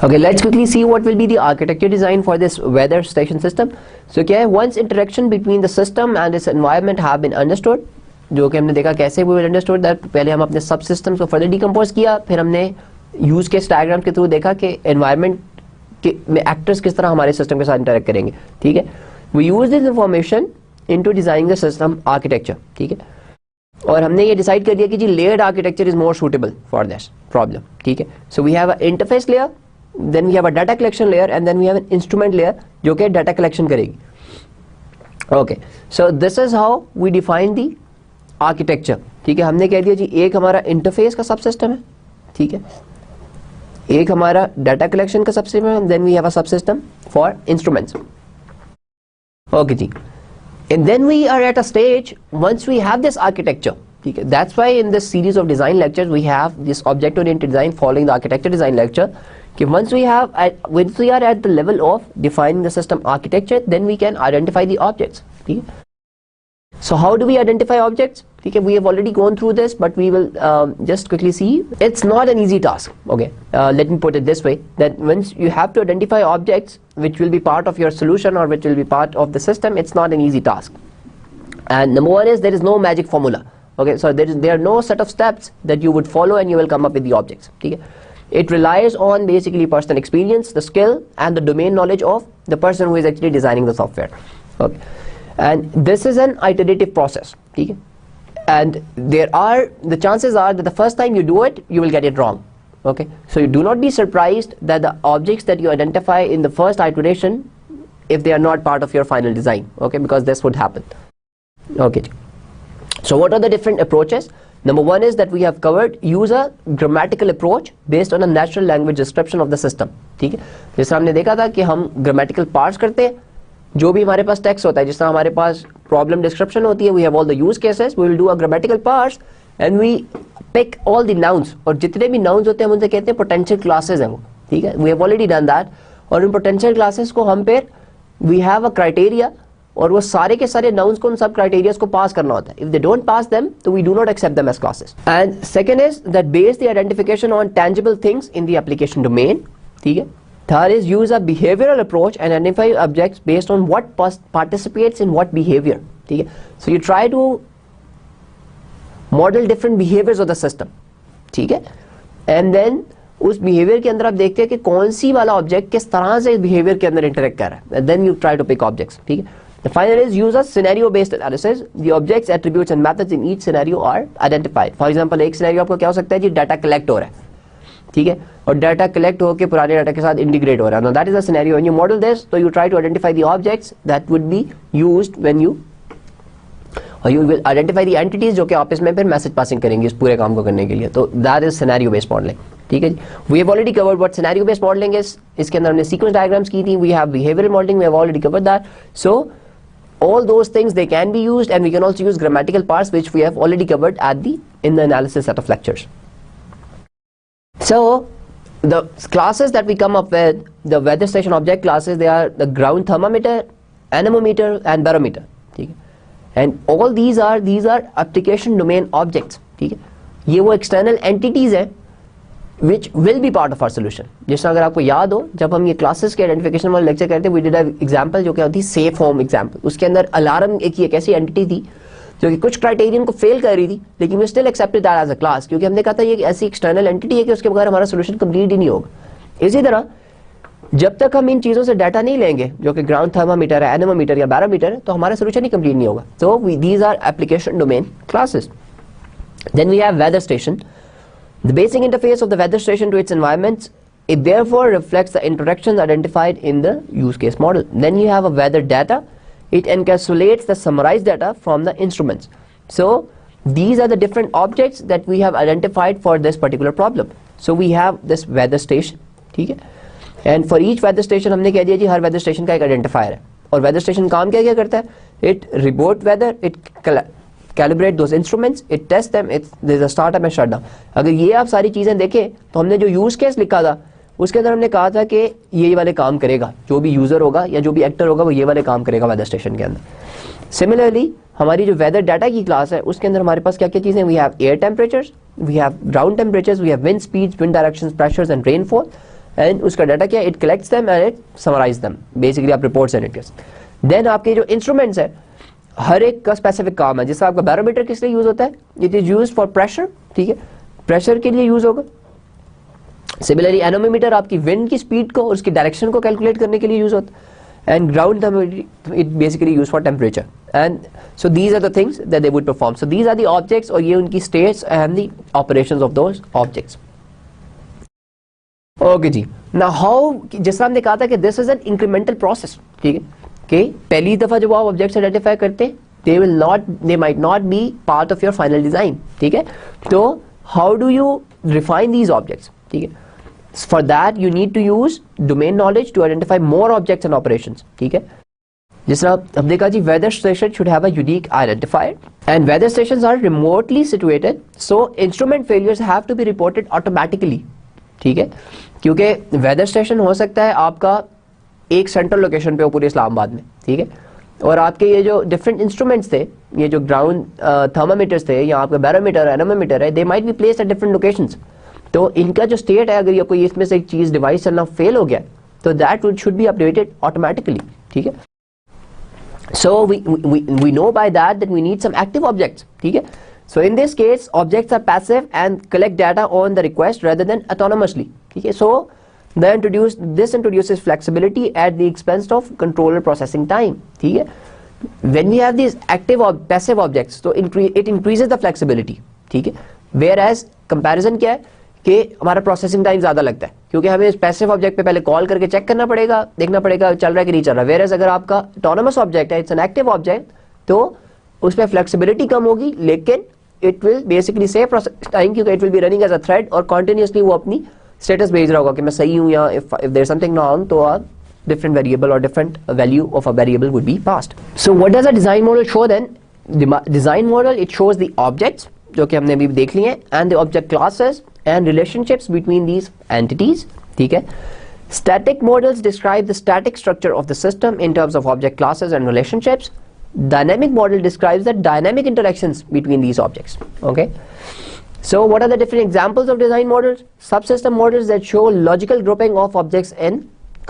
Okay, let's quickly see what will be the architecture design for this weather station system. So क्या है, once interaction between the system and its environment have been understood, जो कि हमने देखा कैसे we will understood that, पहले हम अपने सब systems को further decompose किया, फिर हमने use case diagram के थ्रू देखा कि environment के में actors किस तरह हमारे system के साथ interact करेंगे, ठीक है। We use this information into designing the system architecture, ठीक है। और हमने ये डिसाइड कर दिया कि जी layered architecture is more suitable for this problem, ठीक है। So we have an interface layer, then we have a data collection layer and then we have an instrument layer जो कि data collection करेगी। Okay, so this is how we define the architecture, ठीक है। हमने कह दिया जी एक हमारा interface का subsystem है, ठीक है, एक हमारा data collection का subsystem है, then we have a subsystem for instruments। Okay ji, and then we are at a stage once we have this architecture, okay, that's why in this series of design lectures we have this object oriented design following the architecture design lecture, okay, once we are at the level of defining the system architecture, then we can identify the objects, okay. So how do we identify objects, okay, we have already gone through this but we will just quickly see. It's not an easy task, okay, let me put it this way, that once you have to identify objects which will be part of your solution or which will be part of the system, it's not an easy task. And number one is there is no magic formula, okay, so there are no set of steps that you would follow and you will come up with the objects, okay. It relies on basically personal experience, the skill and the domain knowledge of the person who is actually designing the software, okay. And this is an iterative process, okay? And the chances are that the first time you do it, you will get it wrong, okay? So you do not be surprised that the objects that you identify in the first iteration, if they are not part of your final design, okay? Because this would happen, okay? So what are the different approaches? Number one is that we have covered use a grammatical approach based on a natural language description of the system, ठीक है। जैसे हमने देखा था कि हम grammatical parse करते हैं, जो भी हमारे पास टेक्स्ट होता है, जिस तरह हमारे पास प्रॉब्लम डिस्क्रिप्शन होती है, we have all the use cases, we will do a grammatical parse and we pick all the nouns, और जितने भी नाउन्स होते हैं हम उनसे कहते हैं पोटेंशियल क्लासेस हैं वो, ठीक है। We have already done that, और उन पोटेंशियल क्लासेस को हम फिर वी हैव अ क्राइटेरिया, और वो सारे के सारे नाउन्स को उन सब क्राइटेरियाज को पास करना होता है। If they don't pass them तो we do not accept them as classes. And second is that base the identification on tangible things in the application domain, ठीक है। Third is use a behavioral approach and identify objects based on what participates in what behavior, ठीक है। So you try to model different behaviors of the system, ठीक है, and then उस behavior के अंदर आप देखते हैं कि कौन सी वाला object किस तरह से इस behavior के अंदर interact कर रहा है, and then you try to pick objects, ठीक है। The final is use a scenario based analysis. The objects, attributes and methods in each scenario are identified. For example, एक scenario आपको क्या हो सकता है जी, डाटा कलेक्ट हो रहा है, ठीक है, और डाटा कलेक्ट होकर पुराने डाटा के साथ इंटीग्रेट हो रहा है। Now that is a scenario. When you model this, so you try to identify the objects that would be used when you will identify the entities जो कि आपस में फिर मैसेज पासिंग करेंगे इस पूरे काम को करने के लिए। तो that is scenario based modeling, ठीक है जी। We have already covered what scenario based modeling is. इसके अंदर हमने sequence diagrams की थी। We have behavioral modeling, we have already covered that. So all those things they can be used, and we can also use grammatical parts which we have already covered in the analysis set of lectures. So the classes that we come up with, the weather station object classes, they are the ground thermometer, anemometer and barometer, ठीक है। And all these are application domain objects, ठीक है। ये वो external entities हैं which will be part of our solution। जैसे अगर आपको याद हो, जब हम ये classes के identification वाले lecture करते हैं, we did an example जो क्या होती safe home example। उसके अंदर alarm एक ऐसी entity थी जो कि कुछ क्राइटेरियन को फेल कर रही थी, लेकिन we still accepted that as a class, क्योंकि हमने कहा था ये एक ऐसी एक्सटर्नल एंटिटी है कि उसके बगैर हमारा सोल्यूशन कंप्लीट ही नहीं होगा। इसी तरह जब तक हम इन चीज़ों से डाटा नहीं लेंगे जो कि ग्राउंड थर्मामीटर है, एनेमोमीटर या बैरोमीटर है, तो हमारा सोल्यूशन ही कंप्लीट नहीं होगा. So these are application domain classes. Then we have weather station. The basic interface of the weather station to its environments, it therefore reflects the interactions identified in the use case model. Then you have a weather data. It encapsulates the summarized data from the instruments. So these are the different objects that we have identified for this particular problem. So we have this weather station, ठीक है? And for each weather station हमने कह दिया जी हर weather station का एक identifier है. और weather station काम क्या करता है? It report weather, it calibrate those instruments, it test them, there's a startup and shutdown. अगर ये आप सारी चीज़ें देखें तो हमने जो यूज़ केस लिखा था उसके अंदर हमने कहा था कि ये वाले काम करेगा, जो भी यूज़र होगा या जो भी एक्टर होगा वो ये वाले काम करेगा वेदर स्टेशन के अंदर. सिमिलरली हमारी जो वेदर डाटा की क्लास है उसके अंदर हमारे पास क्या क्या चीज़ें, we have air temperatures, we have ground temperatures, we have wind speeds, wind directions, pressures and rainfall. And उसका डाटा क्या है, it collects them and it summarise them, basically आप reports and it gives. Then आपके जो instruments है हर एक का specific काम है. जैसे आपका बैरोमीटर किस लिए यूज होता है, it is use for pressure, ठीक है, प्रेशर के लिए यूज होगा. सिमिलरली एनोमीटर आपकी विंड की स्पीड को और उसकी डायरेक्शन को कैलकुलेट करने के लिए यूज होता है. And ground thermometer it basically use for temperature. And so these are the things that they would perform. So these are the objects और ये उनकी states and the operations of those objects. Okay जी, now how, जैसा हमने कहा था कि this is an incremental process, ठीक है, कि पहली दफा जब आप ऑब्जेक्ट्स आइडेंटिफाई करते हैं they might not be part of your final design, ठीक है. तो how do you refine these objects, ठीक है. For that you need to use domain knowledge to identify more objects and operations, ठीक है. जिस तरह हमने कहा जी weather station should have a unique identifier and weather stations are remotely situated, so instrument failures have to be reported automatically, ठीक है, क्योंकि weather station हो सकता है आपका एक सेंट्रल लोकेशन पे हो पूरे इस्लामाबाद में, ठीक है, और आपके ये जो डिफरेंट इंस्ट्रूमेंट्स थे, ये जो ग्राउंड थर्मामीटर्स थे या आपका बैरोमीटर एनोमीटर है, they might be placed at different locations. तो इनका जो स्टेट है, अगर ये कोई इसमें से एक चीज़ डिवाइस चलना फेल हो गया तो that should be updated automatically, ठीक है. So we know by that we need some active objects, ठीक है. So in this case objects are passive and collect data on the request rather than autonomously, ठीक है. सो this introduces flexibility at the expense of controller processing time, ठीक है. When we have these active or passive objects, so it increases the flexibility, ठीक है. Whereas comparison क्या है कि हमारा प्रोसेसिंग टाइम ज़्यादा लगता है क्योंकि हमें इस पैसिव ऑब्जेक्ट पे पहले कॉल करके चेक करना पड़ेगा, देखना पड़ेगा चल रहा है कि नहीं चल रहा. Whereas अगर आपका ऑटोनोमस ऑब्जेक्ट है, इट्स एन एक्टिव ऑब्जेक्ट, तो उस पर फ्लेक्सिबिलिटी कम होगी लेकिन it will basically save process time क्योंकि it will be running as a thread और कॉन्टिन्यूसली वो अपनी स्टेटस भेज रहा होगा कि मैं सही हूँ या if there is something wrong तो a different variable or different value of a variable would be passed. So what does a design model show then? The design model, it shows the objects जो कि हमने अभी देख लिए हैं and the object classes and relationships between these entities, ठीक है. Static models describe the static structure of the system in terms of object classes and relationships. Dynamic model describes the dynamic interactions between these objects, okay. So what are the different examples of design models? Subsystem models that show logical grouping of objects in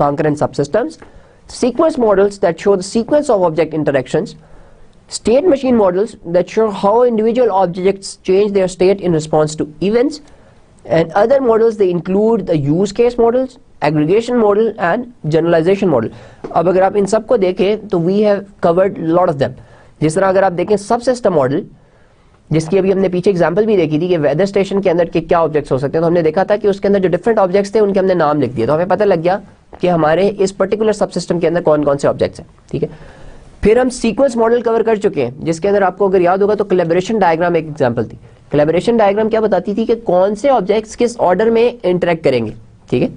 concurrent subsystems. Sequence models that show the sequence of object interactions. State machine models that show how individual objects change their state in response to events. And other models, they include the use case models, aggregation model and generalization model. अब अगर आप इन सबको देखें तो we have covered lot of them. जिस तरह अगर आप देखें subsystem model, जिसकी अभी हमने पीछे एग्जांपल भी देखी थी कि वेदर स्टेशन के अंदर के क्या ऑब्जेक्ट्स हो सकते हैं, तो हमने देखा था कि उसके अंदर जो डिफरेंट ऑब्जेक्ट्स थे उनके हमने नाम लिख दिए, तो हमें पता लग गया कि हमारे इस पर्टिकुलर सब सिस्टम के अंदर कौन कौन से ऑब्जेक्ट्स हैं, ठीक है. फिर हम सीक्वेंस मॉडल कवर कर चुके हैं जिसके अंदर आपको अगर याद होगा तो कोलैबोरेशन डायग्राम एक एग्जाम्पल थी. कोलैबोरेशन डायग्राम क्या बताती थी कि कौन से ऑब्जेक्ट्स किस ऑर्डर में इंटरेक्ट करेंगे, ठीक है.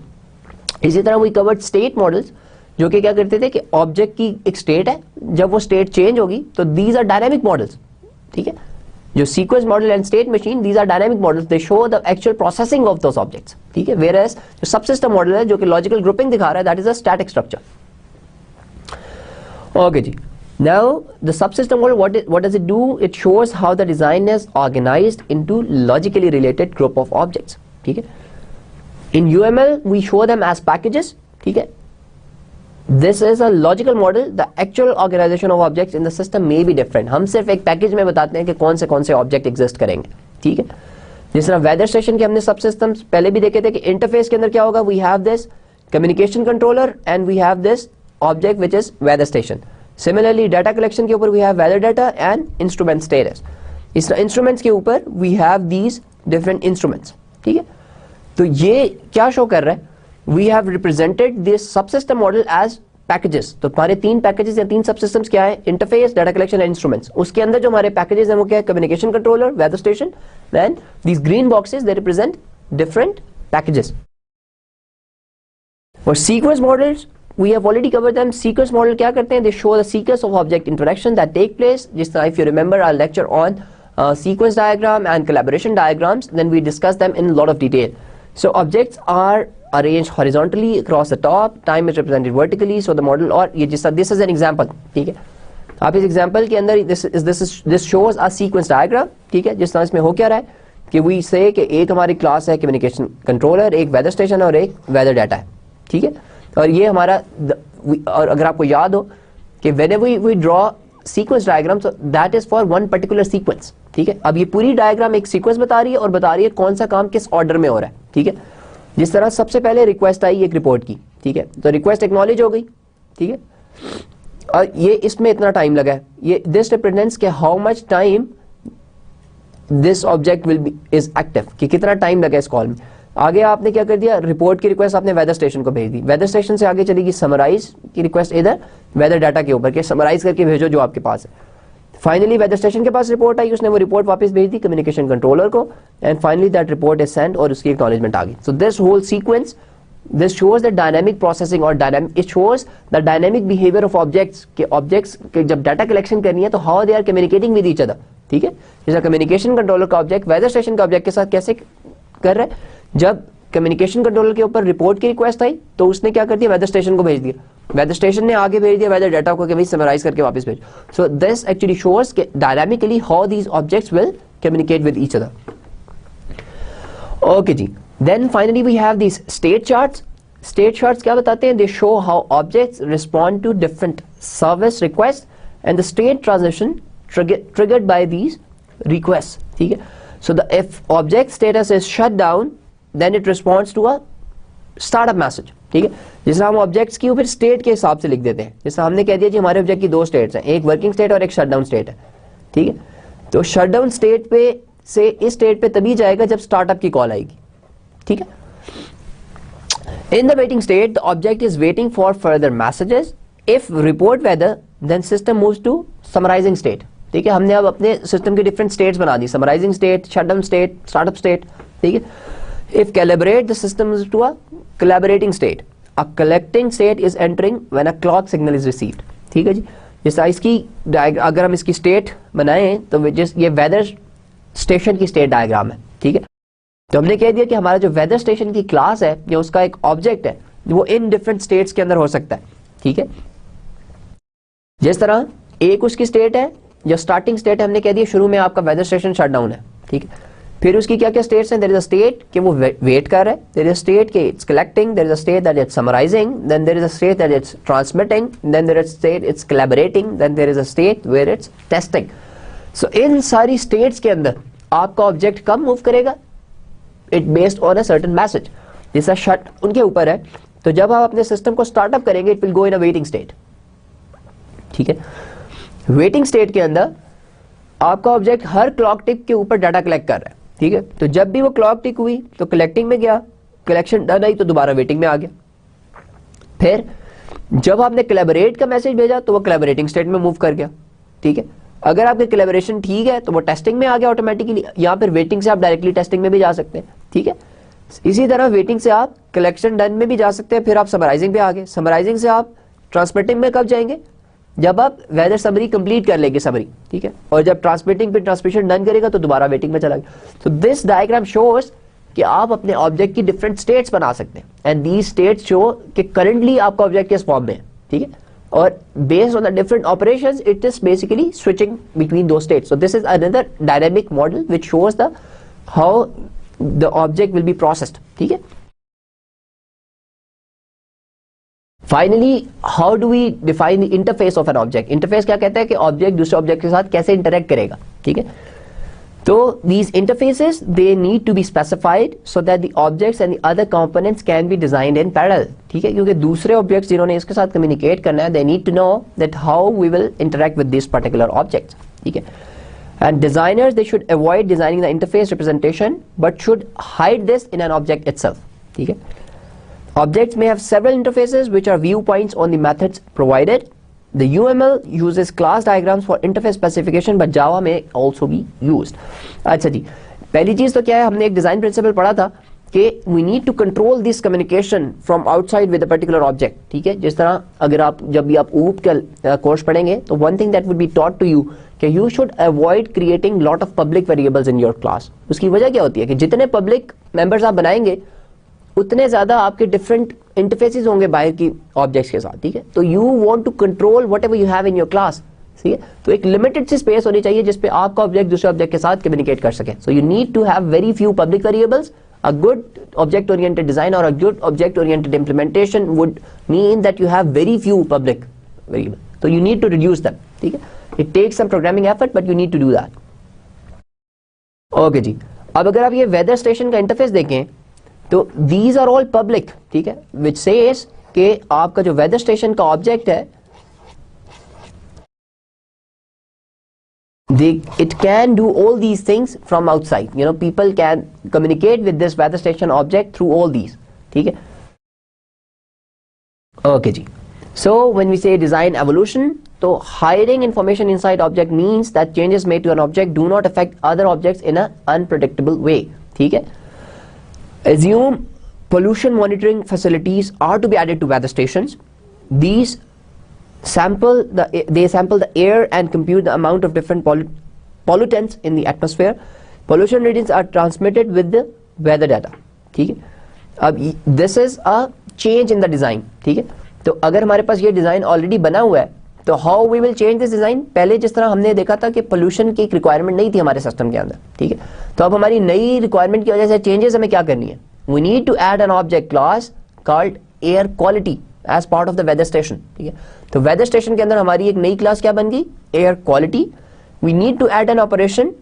इसी तरह वी कवर्ड स्टेट मॉडल्स जो कि क्या करते थे कि ऑब्जेक्ट की एक स्टेट है, जब वो स्टेट चेंज होगी तो दीज आर डायनामिक मॉडल्स, ठीक है. जो sequence model and state machine, these are dynamic models, they show the actual processing of those objects, ठीक है. वेयरएज जो सबसिस्टम मॉडल है जो कि लॉजिकल ग्रुपिंग दिखा रहा है, that is a static structure. Okay जी, now the subsystem model what does it do? It shows how the design is organised into logically related group of objects, ठीक है. In UML we show them as packages, ठीक है. This is a logical model. The actual organization of objects in the system may be different. हम सिर्फ एक package में बताते हैं कि कौन से ऑब्जेक्ट एग्जिस्ट करेंगे, ठीक है. जिस तरह वेदर स्टेशन के हमने सब सिस्टम्स पहले भी देखे थे कि इंटरफेस के अंदर क्या होगा, we have this communication controller, and we have this object which is weather station. Similarly data collection के ऊपर we have weather data and instrument status. इस instruments के ऊपर we have these different instruments. ठीक है, तो ये क्या शो कर रहा है, we have represented this subsystem model as packages. तो हमारे 3 पैकेजेस या 3 सबसिस्टम्स क्या है, interface, data collection and instruments. उसके अंदर जो हमारे पैकेजेस हैं वो क्या है, communication controller, weather station, then these green boxes they represent different packages. और sequence models we have already covered them. Sequence model क्या करते हैं, they show the sequence of object interaction that take place. जिस तरह if you remember our lecture on sequence diagram and collaboration diagrams, then we discussed them in a lot of detail. So objects are arranged horizontally across the top, time is represented vertically, so the model, और ये जिस this is an example, ठीक है, आप इस example के अंदर this shows a sequence diagram, ठीक है, जिस तरह इसमें हो क्या रहा है कि we say कि एक हमारी क्लास है communication controller, एक weather station और एक weather data है, ठीक है, और ये हमारा और अगर आपको याद हो कि whenever we draw sequence diagram, so that is for one particular sequence, ठीक है. अब ये पूरी डायग्राम एक सीक्वेंस बता रही है और बता रही है कौन सा काम किस ऑर्डर में हो रहा है, ठीक है. जिस तरह सबसे पहले रिक्वेस्ट आई एक रिपोर्ट की, ठीक है, तो रिक्वेस्ट एक्नॉलेज हो गई, ठीक है, और ये इसमें इतना टाइम लगा है, ये दिस रिप्रेजेंट्स के how much time this object will B is active, कि कितना टाइम लगा इस कॉल में. आगे आपने क्या कर दिया, रिपोर्ट की रिक्वेस्ट आपने वेदर स्टेशन को भेज दी, वेदर स्टेशन से आगे चलेगी समराइज की रिक्वेस्ट इधर वेदर डाटा के ऊपर के समराइज करके भेजो जो आपके पास है. फाइनली वेदर स्टेशन के पास रिपोर्ट आई, उसने वो रिपोर्ट वापस भेज दी कम्युनिकेशन कंट्रोलर को, and finally that report is send और उसकी एक्नॉलेजमेंट आ गई. So this whole sequence, this shows the dynamic processing और dynamic, it shows the dynamic behaviour of objects के, ऑब्जेक्ट्स के जब डाटा कलेक्शन करनी है तो how they are communicating with each other, ठीक है. जैसा कम्युनिकेशन कंट्रोलर का ऑब्जेक्ट वेदर स्टेशन का ऑब्जेक्ट के साथ कैसे कर रहा है, जब कम्युनिकेशन कंट्रोलर के ऊपर रिपोर्ट की रिक्वेस्ट आई तो उसने क्या कर दिया, वेदर स्टेशन को भेज दिया, वेदर स्टेशन ने आगे भेज दिया वेदर डाटा को कि भाई समराइज करके वापस भेज. So this actually shows dynamically how these objects will communicate with each other. Okay जी, then finally we have these state charts. State charts क्या बताते हैं, they show how objects respond to different service request and the state transition triggered by these request, ठीक है. So the if object status is shut down then it responds to a startup message, ठीक है. जिसमें हम objects की फिर state के हिसाब से लिख देते हैं. जैसे हमने कह दिया जी हमारे ऑब्जेक्ट की 2 स्टेट्स हैं, एक वर्किंग स्टेट और एक शटडाउन स्टेट है, ठीक है. तो शटडाउन स्टेट पे से इस स्टेट पे तभी जाएगा जब स्टार्टअप की कॉल आएगी, ठीक है. In the waiting state the object is waiting for further messages. If report weather then system moves to summarising state, ठीक है. हमने अब अपने सिस्टम की डिफरेंट स्टेट्स बना दी, summarising state, shutdown state, startup state, ठीक है. If calibrate, the system is to a collaborating state. A collecting state is entering when a clock signal is received. ठीक है जी. जैसा इसकी अगर हम इसकी स्टेट बनाएं तो ये वेदर स्टेशन की स्टेट डायग्राम है, ठीक है. तो हमने कह दिया कि हमारा जो वेदर स्टेशन की क्लास है या उसका एक ऑब्जेक्ट है वो इन डिफरेंट स्टेट्स के अंदर हो सकता है, ठीक है. जिस तरह एक उसकी स्टेट है, जो स्टार्टिंग स्टेट है हमने कह दिया शुरू में आपका वेदर स्टेशन शटडाउन है, ठीक है. फिर उसकी क्या क्या स्टेट्स हैं, देयर इज अ स्टेट कि वो वेट कर रहा है, देयर इज अ स्टेट कि it's collecting, there is a state that it's summarising, then there is a state that it's transmitting, then there is a state it's collaborating, then there is a state where it's testing. So इन सारी states के अंदर आपका object कब move करेगा, it based on a certain message. जैसा shut उनके ऊपर है, तो जब आप अपने सिस्टम को स्टार्टअप करेंगे it will go in a waiting state, ठीक है. वेटिंग स्टेट के अंदर आपका ऑब्जेक्ट हर क्लॉक टिक के ऊपर डाटा कलेक्ट कर रहा है, ठीक है. तो जब भी वो क्लॉक टिक हुई तो कलेक्टिंग में गया, कलेक्शन डन आई तो दोबारा वेटिंग में आ गया. फिर जब आपने कोलैबोरेट का मैसेज भेजा तो वो कोलैबोरेटिंग स्टेट में मूव कर गया, ठीक है. अगर आपके कोलैबोरेशन ठीक है तो वो टेस्टिंग में आ गया ऑटोमेटिकली, या फिर वेटिंग से आप डायरेक्टली टेस्टिंग में भी जा सकते हैं, ठीक है. इसी तरह वेटिंग से आप कलेक्शन डन में भी जा सकते हैं, फिर आप समराइजिंग पे आ गए, समराइजिंग से आप ट्रांसमिटिंग में कब जाएंगे, जब आप वेदर समरी कंप्लीट कर लेंगे समरी, ठीक है. और जब ट्रांसमिटिंग पे ट्रांसमिशन डन करेगा तो दोबारा वेटिंग में चला गया. तो दिस डायग्राम शोज कि आप अपने ऑब्जेक्ट की डिफरेंट स्टेट्स बना सकते हैं, एंड दीज स्टेट्स शो कि करंटली आपका ऑब्जेक्ट किस फॉर्म में है, ठीक है. और based on the different operations it is basically switching between दो states. So this is another dynamic model which shows the how the object will be processed, ठीक है. Finally how do we define the interface of an object. Interface क्या कहता है कि object दूसरे object के साथ कैसे इंटरेक्ट करेगा, ठीक है. तो these interfaces they need to be specified so that the objects and the other components can be designed in parallel. ठीक है, क्योंकि दूसरे objects जिन्होंने इसके साथ communicate करना है, they need to know that how we will interact with these particular objects. ठीक है, and designers they should avoid designing the interface representation but should hide this in an object itself. ठीक है, objects may have several interfaces which are viewpoints on the methods provided. The UML uses class diagrams for interface specification, but Java may also be used. अच्छा जी, पहली चीज़ तो क्या है, हमने एक design principal पढ़ा था कि we need to control this communication from outside with a particular object. ठीक है, जिस तरह अगर आप जब भी आप OOP का कोर्स पढ़ेंगे तो one thing that would be taught to you कि you should avoid creating lot of public variables in your class. उसकी वजह क्या होती है कि जितने public members आप बनाएंगे उतने ज़्यादा आपके डिफरेंट इंटरफेसेस होंगे बाहर की ऑब्जेक्ट्स के साथ. ठीक है, तो you want to control whatever you have in your class. ठीक है, तो एक लिमिटेड सी स्पेस होनी चाहिए जिस पे आपका ऑब्जेक्ट दूसरे ऑब्जेक्ट के साथ कम्युनिकेट कर सके. So you need to have very few public variables. A good object oriented design और a good object oriented implementation would mean that you have very few public variable. तो you need to reduce them. ठीक है, it takes some programming effort but you need to do that. Okay जी, अब अगर आप ये weather station का interface देखें तो these are all public. ठीक है, which says कि आपका जो वेदर स्टेशन का ऑब्जेक्ट है it can do all these things from outside. You know, people can communicate with this weather station object through all these. ठीक है, okay ji. So when we say design evolution, तो hiding information inside object means that changes made to an object do not affect other objects in an unpredictable way. ठीक है, assume pollution monitoring facilities are to be added to weather stations. These sample the air and compute the amount of different pollutants in the atmosphere. Pollution readings are transmitted with the weather data. ठीक है, अब this is a change in the design. ठीक है, तो अगर हमारे पास ये design already बना हुआ है तो how we will change this design. पहले जिस तरह हमने देखा था कि पोल्यूशन की एक रिक्वायरमेंट नहीं थी हमारे सिस्टम के अंदर. ठीक है, तो अब हमारी नई रिक्वायरमेंट की वजह से चेंजेस हमें क्या करनी है. We need to add an object class called air quality as part of the weather station. ठीक है, तो वेदर स्टेशन के अंदर हमारी एक नई क्लास क्या बन गई, air quality. We need to add an operation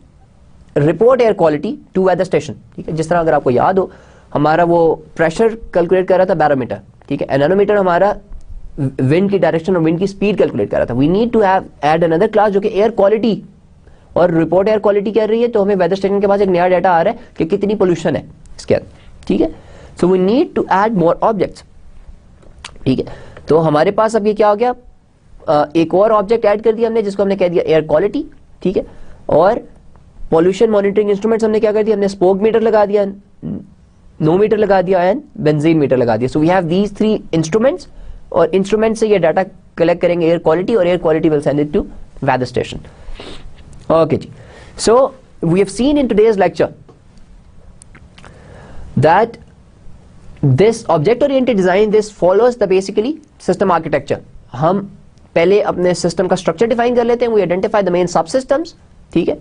report air quality to weather station. ठीक है, जिस तरह अगर आपको याद हो हमारा वो प्रेशर कैलकुलेट कर रहा था बैरोमीटर. ठीक है, एनोमीटर हमारा विंड की डायरेक्शन और विंड की स्पीड कैलकुलेट कर रहा था. We need to have add another class जो कि एयर क्वालिटी और रिपोर्ट एयर क्वालिटी कर रही है. तो हमें वेदर स्टेशन के पास एक नया डाटा आ रहा है कि कितनी पोल्यूशन है इसके अंदर. ठीक है, so we need to add more objects. ठीक है, तो हमारे पास अब ये क्या हो गया, एक और ऑब्जेक्ट ऐड कर दिया हमने जिसको हमने कह दिया एयर क्वालिटी. ठीक है, और पॉल्यूशन मॉनिटरिंग इंस्ट्रूमेंट्स हमने क्या कर दिया, हमने स्मोक मीटर लगा दिया, नो मीटर लगा दिया एंड बेंजीन मीटर लगा दिया. So we have these 3 instruments और इंस्ट्रूमेंट से ये डाटा कलेक्ट करेंगे एयर क्वालिटी और air quality will send it to weather station. Okay जी, so we have seen in today's lecture that this object oriented design this follows the basically system architecture. हम पहले अपने system का structure define कर लेते हैं. We identify the main sub systems. ठीक है,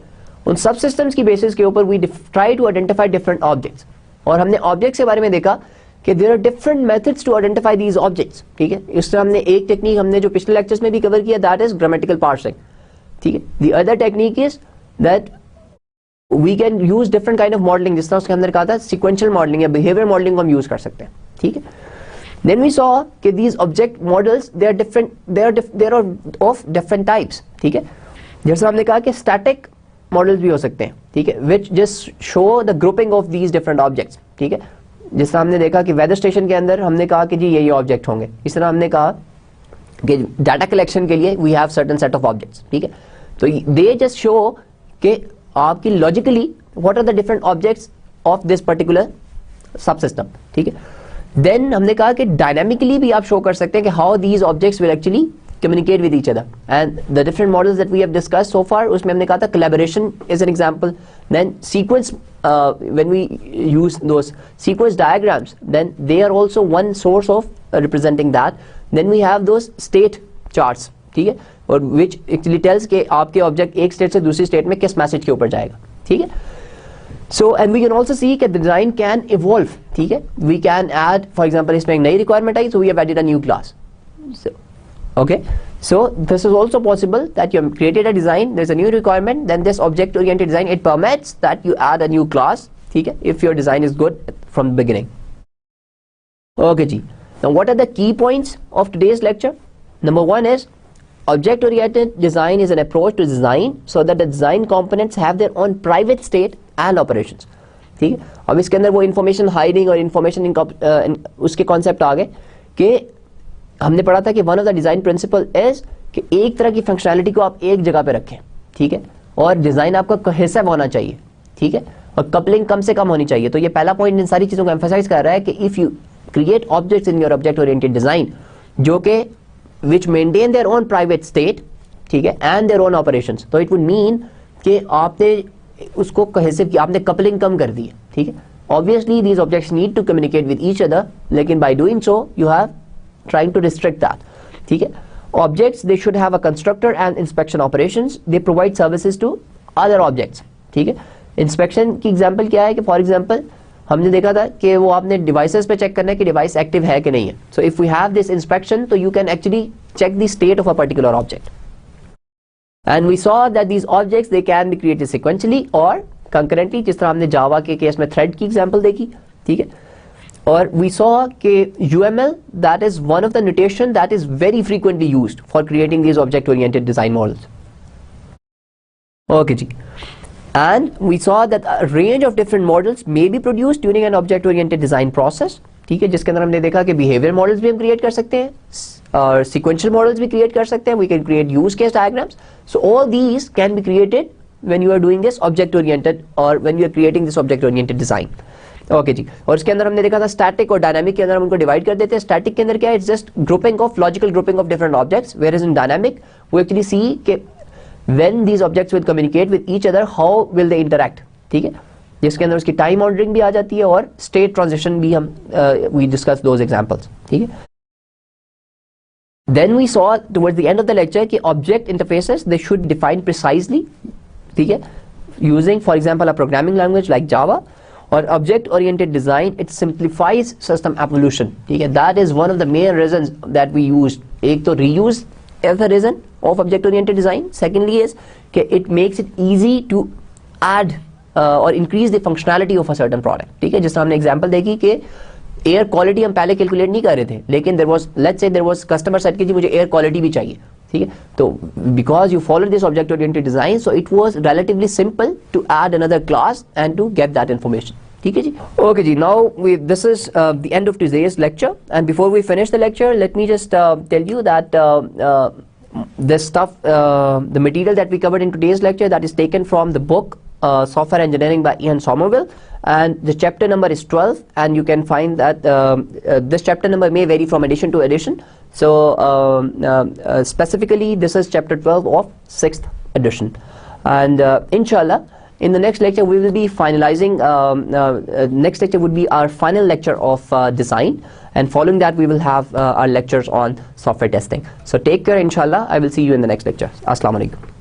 उन सब सिस्टम्स की बेसिस के ऊपर we try to identify different objects. और हमने ऑब्जेक्ट्स के बारे में देखा कि there are different methods to identify these objects. ठीक है, इस तरह हमने एक टेक्निक हमने जो पिछले लेक्चर्स में भी कवर किया दैट इज ग्रामेटिकल पार्सिंग. ठीक है, the other technique is that we can use different kind of modelling. जिस तरह उसके अंदर कहा था सीक्वेंशियल मॉडलिंग या बिहेवियर मॉडलिंग को हम यूज कर सकते हैं. ठीक है, देन वी सॉ कि these object models they are different, they are of different types. ठीक है, जैसे हमने कहा कि स्टैटिक मॉडल्स भी हो सकते हैं. ठीक है, which just show the grouping of these different objects. ठीक है, जिस तरह हमने देखा कि वेदर स्टेशन के अंदर हमने कहा कि जी ये ऑब्जेक्ट होंगे. इस तरह हमने कहा कि डाटा कलेक्शन के लिए we have certain set of objects. ठीक है, तो दे जस्ट शो कि आपकी logically what are the different objects of this particular sub system. ठीक है, देन हमने कहा कि डायनामिकली भी आप शो कर सकते हैं कि how these objects will actually communicate with each other and the different models that we have discussed so far. उसमें हमने कहा था collaboration is an example. Then sequence, when we use those sequence diagrams, then they are also one source of representing that. Then we have those state charts. ठीक है, और which actually tells कि आपके object एक state से दूसरी state में किस message के ऊपर जाएगा. ठीक है, so and we can also see that the design can evolve. ठीक है, we can add, for example, इसमें एक नई requirement I, so we have added a new class. So, okay, So this is also possible that you have created a design, there's a new requirement, then this object oriented design, it permits that you add a new class, okay, if your design is good from the beginning. Okay ji. Now what are the key points of today's lecture? Number one is object oriented design is an approach to design so that the design components have their own private state and operations. ठीक है, अब इसके अंदर वो information hiding और information उसके concept आ गए कि हमने पढ़ा था कि one of the design principle is कि एक तरह की फंक्शनैलिटी को आप एक जगह पे रखें, ठीक है, और डिज़ाइन आपका कोहेसिव होना चाहिए, ठीक है, और कपलिंग कम से कम होनी चाहिए. तो ये पहला पॉइंट इन सारी चीज़ों को एम्फसाइज कर रहा है कि if you create objects in your object oriented design जो कि which maintain their own private state, ठीक है, एंड देयर ओन ऑपरेशंस, तो इट वुड मीन कि आपने उसको कोहेसिव किया, आपने कपलिंग कम कर दी है, ठीक है. Obviously these objects need to communicate with each other, लेकिन by doing so you have trying to restrict that, ठीक है. Objects they should have a constructor and inspection operations. They provide services to other objects, ठीक है. Inspection की example क्या है कि for example हमने देखा था कि वो आपने डिवाइसेस पे चेक करना है कि डिवाइस एक्टिव है कि नहीं है. So if we have this inspection तो you can actually check the state of a particular object. And we saw that these objects they can be created sequentially और कंकरेंटली, जिस तरह हमने जावा के केस में थ्रेड की एग्जांपल देखी, ठीक है. Or we saw कि UML, that is one of the notation that is very frequently used for creating these object-oriented design models. Okay, ji. And we saw that a range of different models may be produced during an object-oriented design process. ठीक है, जिसके अंदर हमने देखा कि behavior models भी हम create कर सकते हैं और sequential models भी create कर सकते हैं. We can create use case diagrams. So all these can be created when you are doing this object-oriented or when you are creating this object-oriented design. Okay जी. और इसके अंदर हमने देखा था स्टैटिक और डायनामिक के अंदर हम उनको डिवाइड कर देते हैं. स्टैटिक के अंदर क्या है, it's just grouping of logical grouping of different objects, whereas in dynamic we actually see के when these objects will communicate with each other how will they interact, ठीक है, जिसके अंदर उसकी टाइम ऑर्डरिंग भी आ जाती है और स्टेट ट्रांजिशन भी हम वी डिस्कस दोज एग्जांपल्स, ठीक है. Then we saw towards the end of the lecture कि object interfaces they should define precisely, ठीक है, using for example a programming language like Java. और object oriented design it simplifies system evolution, ठीक है. That is one of the main reasons that we use. एक तो reuse as a reason of object oriented design, secondly is कि it makes it easy to add और increase the functionality of a certain product, ठीक है. जिस तरह हमने example देखी कि एयर क्वालिटी हम पहले कैलकुलेट नहीं कर रहे थे, लेकिन there was let's say there was customer set कि जी मुझे एयर क्वालिटी भी चाहिए, ठीक है. तो because you follow this object oriented design so it was relatively simple to add another class and to get that information, ठीक है जी. Okay ji, now this is the end of today's lecture, and before we finish the lecture let me just tell you that this stuff, the material that we covered in today's lecture, that is taken from the book Software Engineering by Ian Somerville, and the chapter number is 12, and you can find that this chapter number may vary from edition to edition. So specifically this is chapter 12 of 6th edition, and inshallah in the next lecture we will be finalizing, next lecture would be our final lecture of design, and following that we will have our lectures on software testing. So take care, inshallah. I will see you in the next lecture. Assalamu alaikum.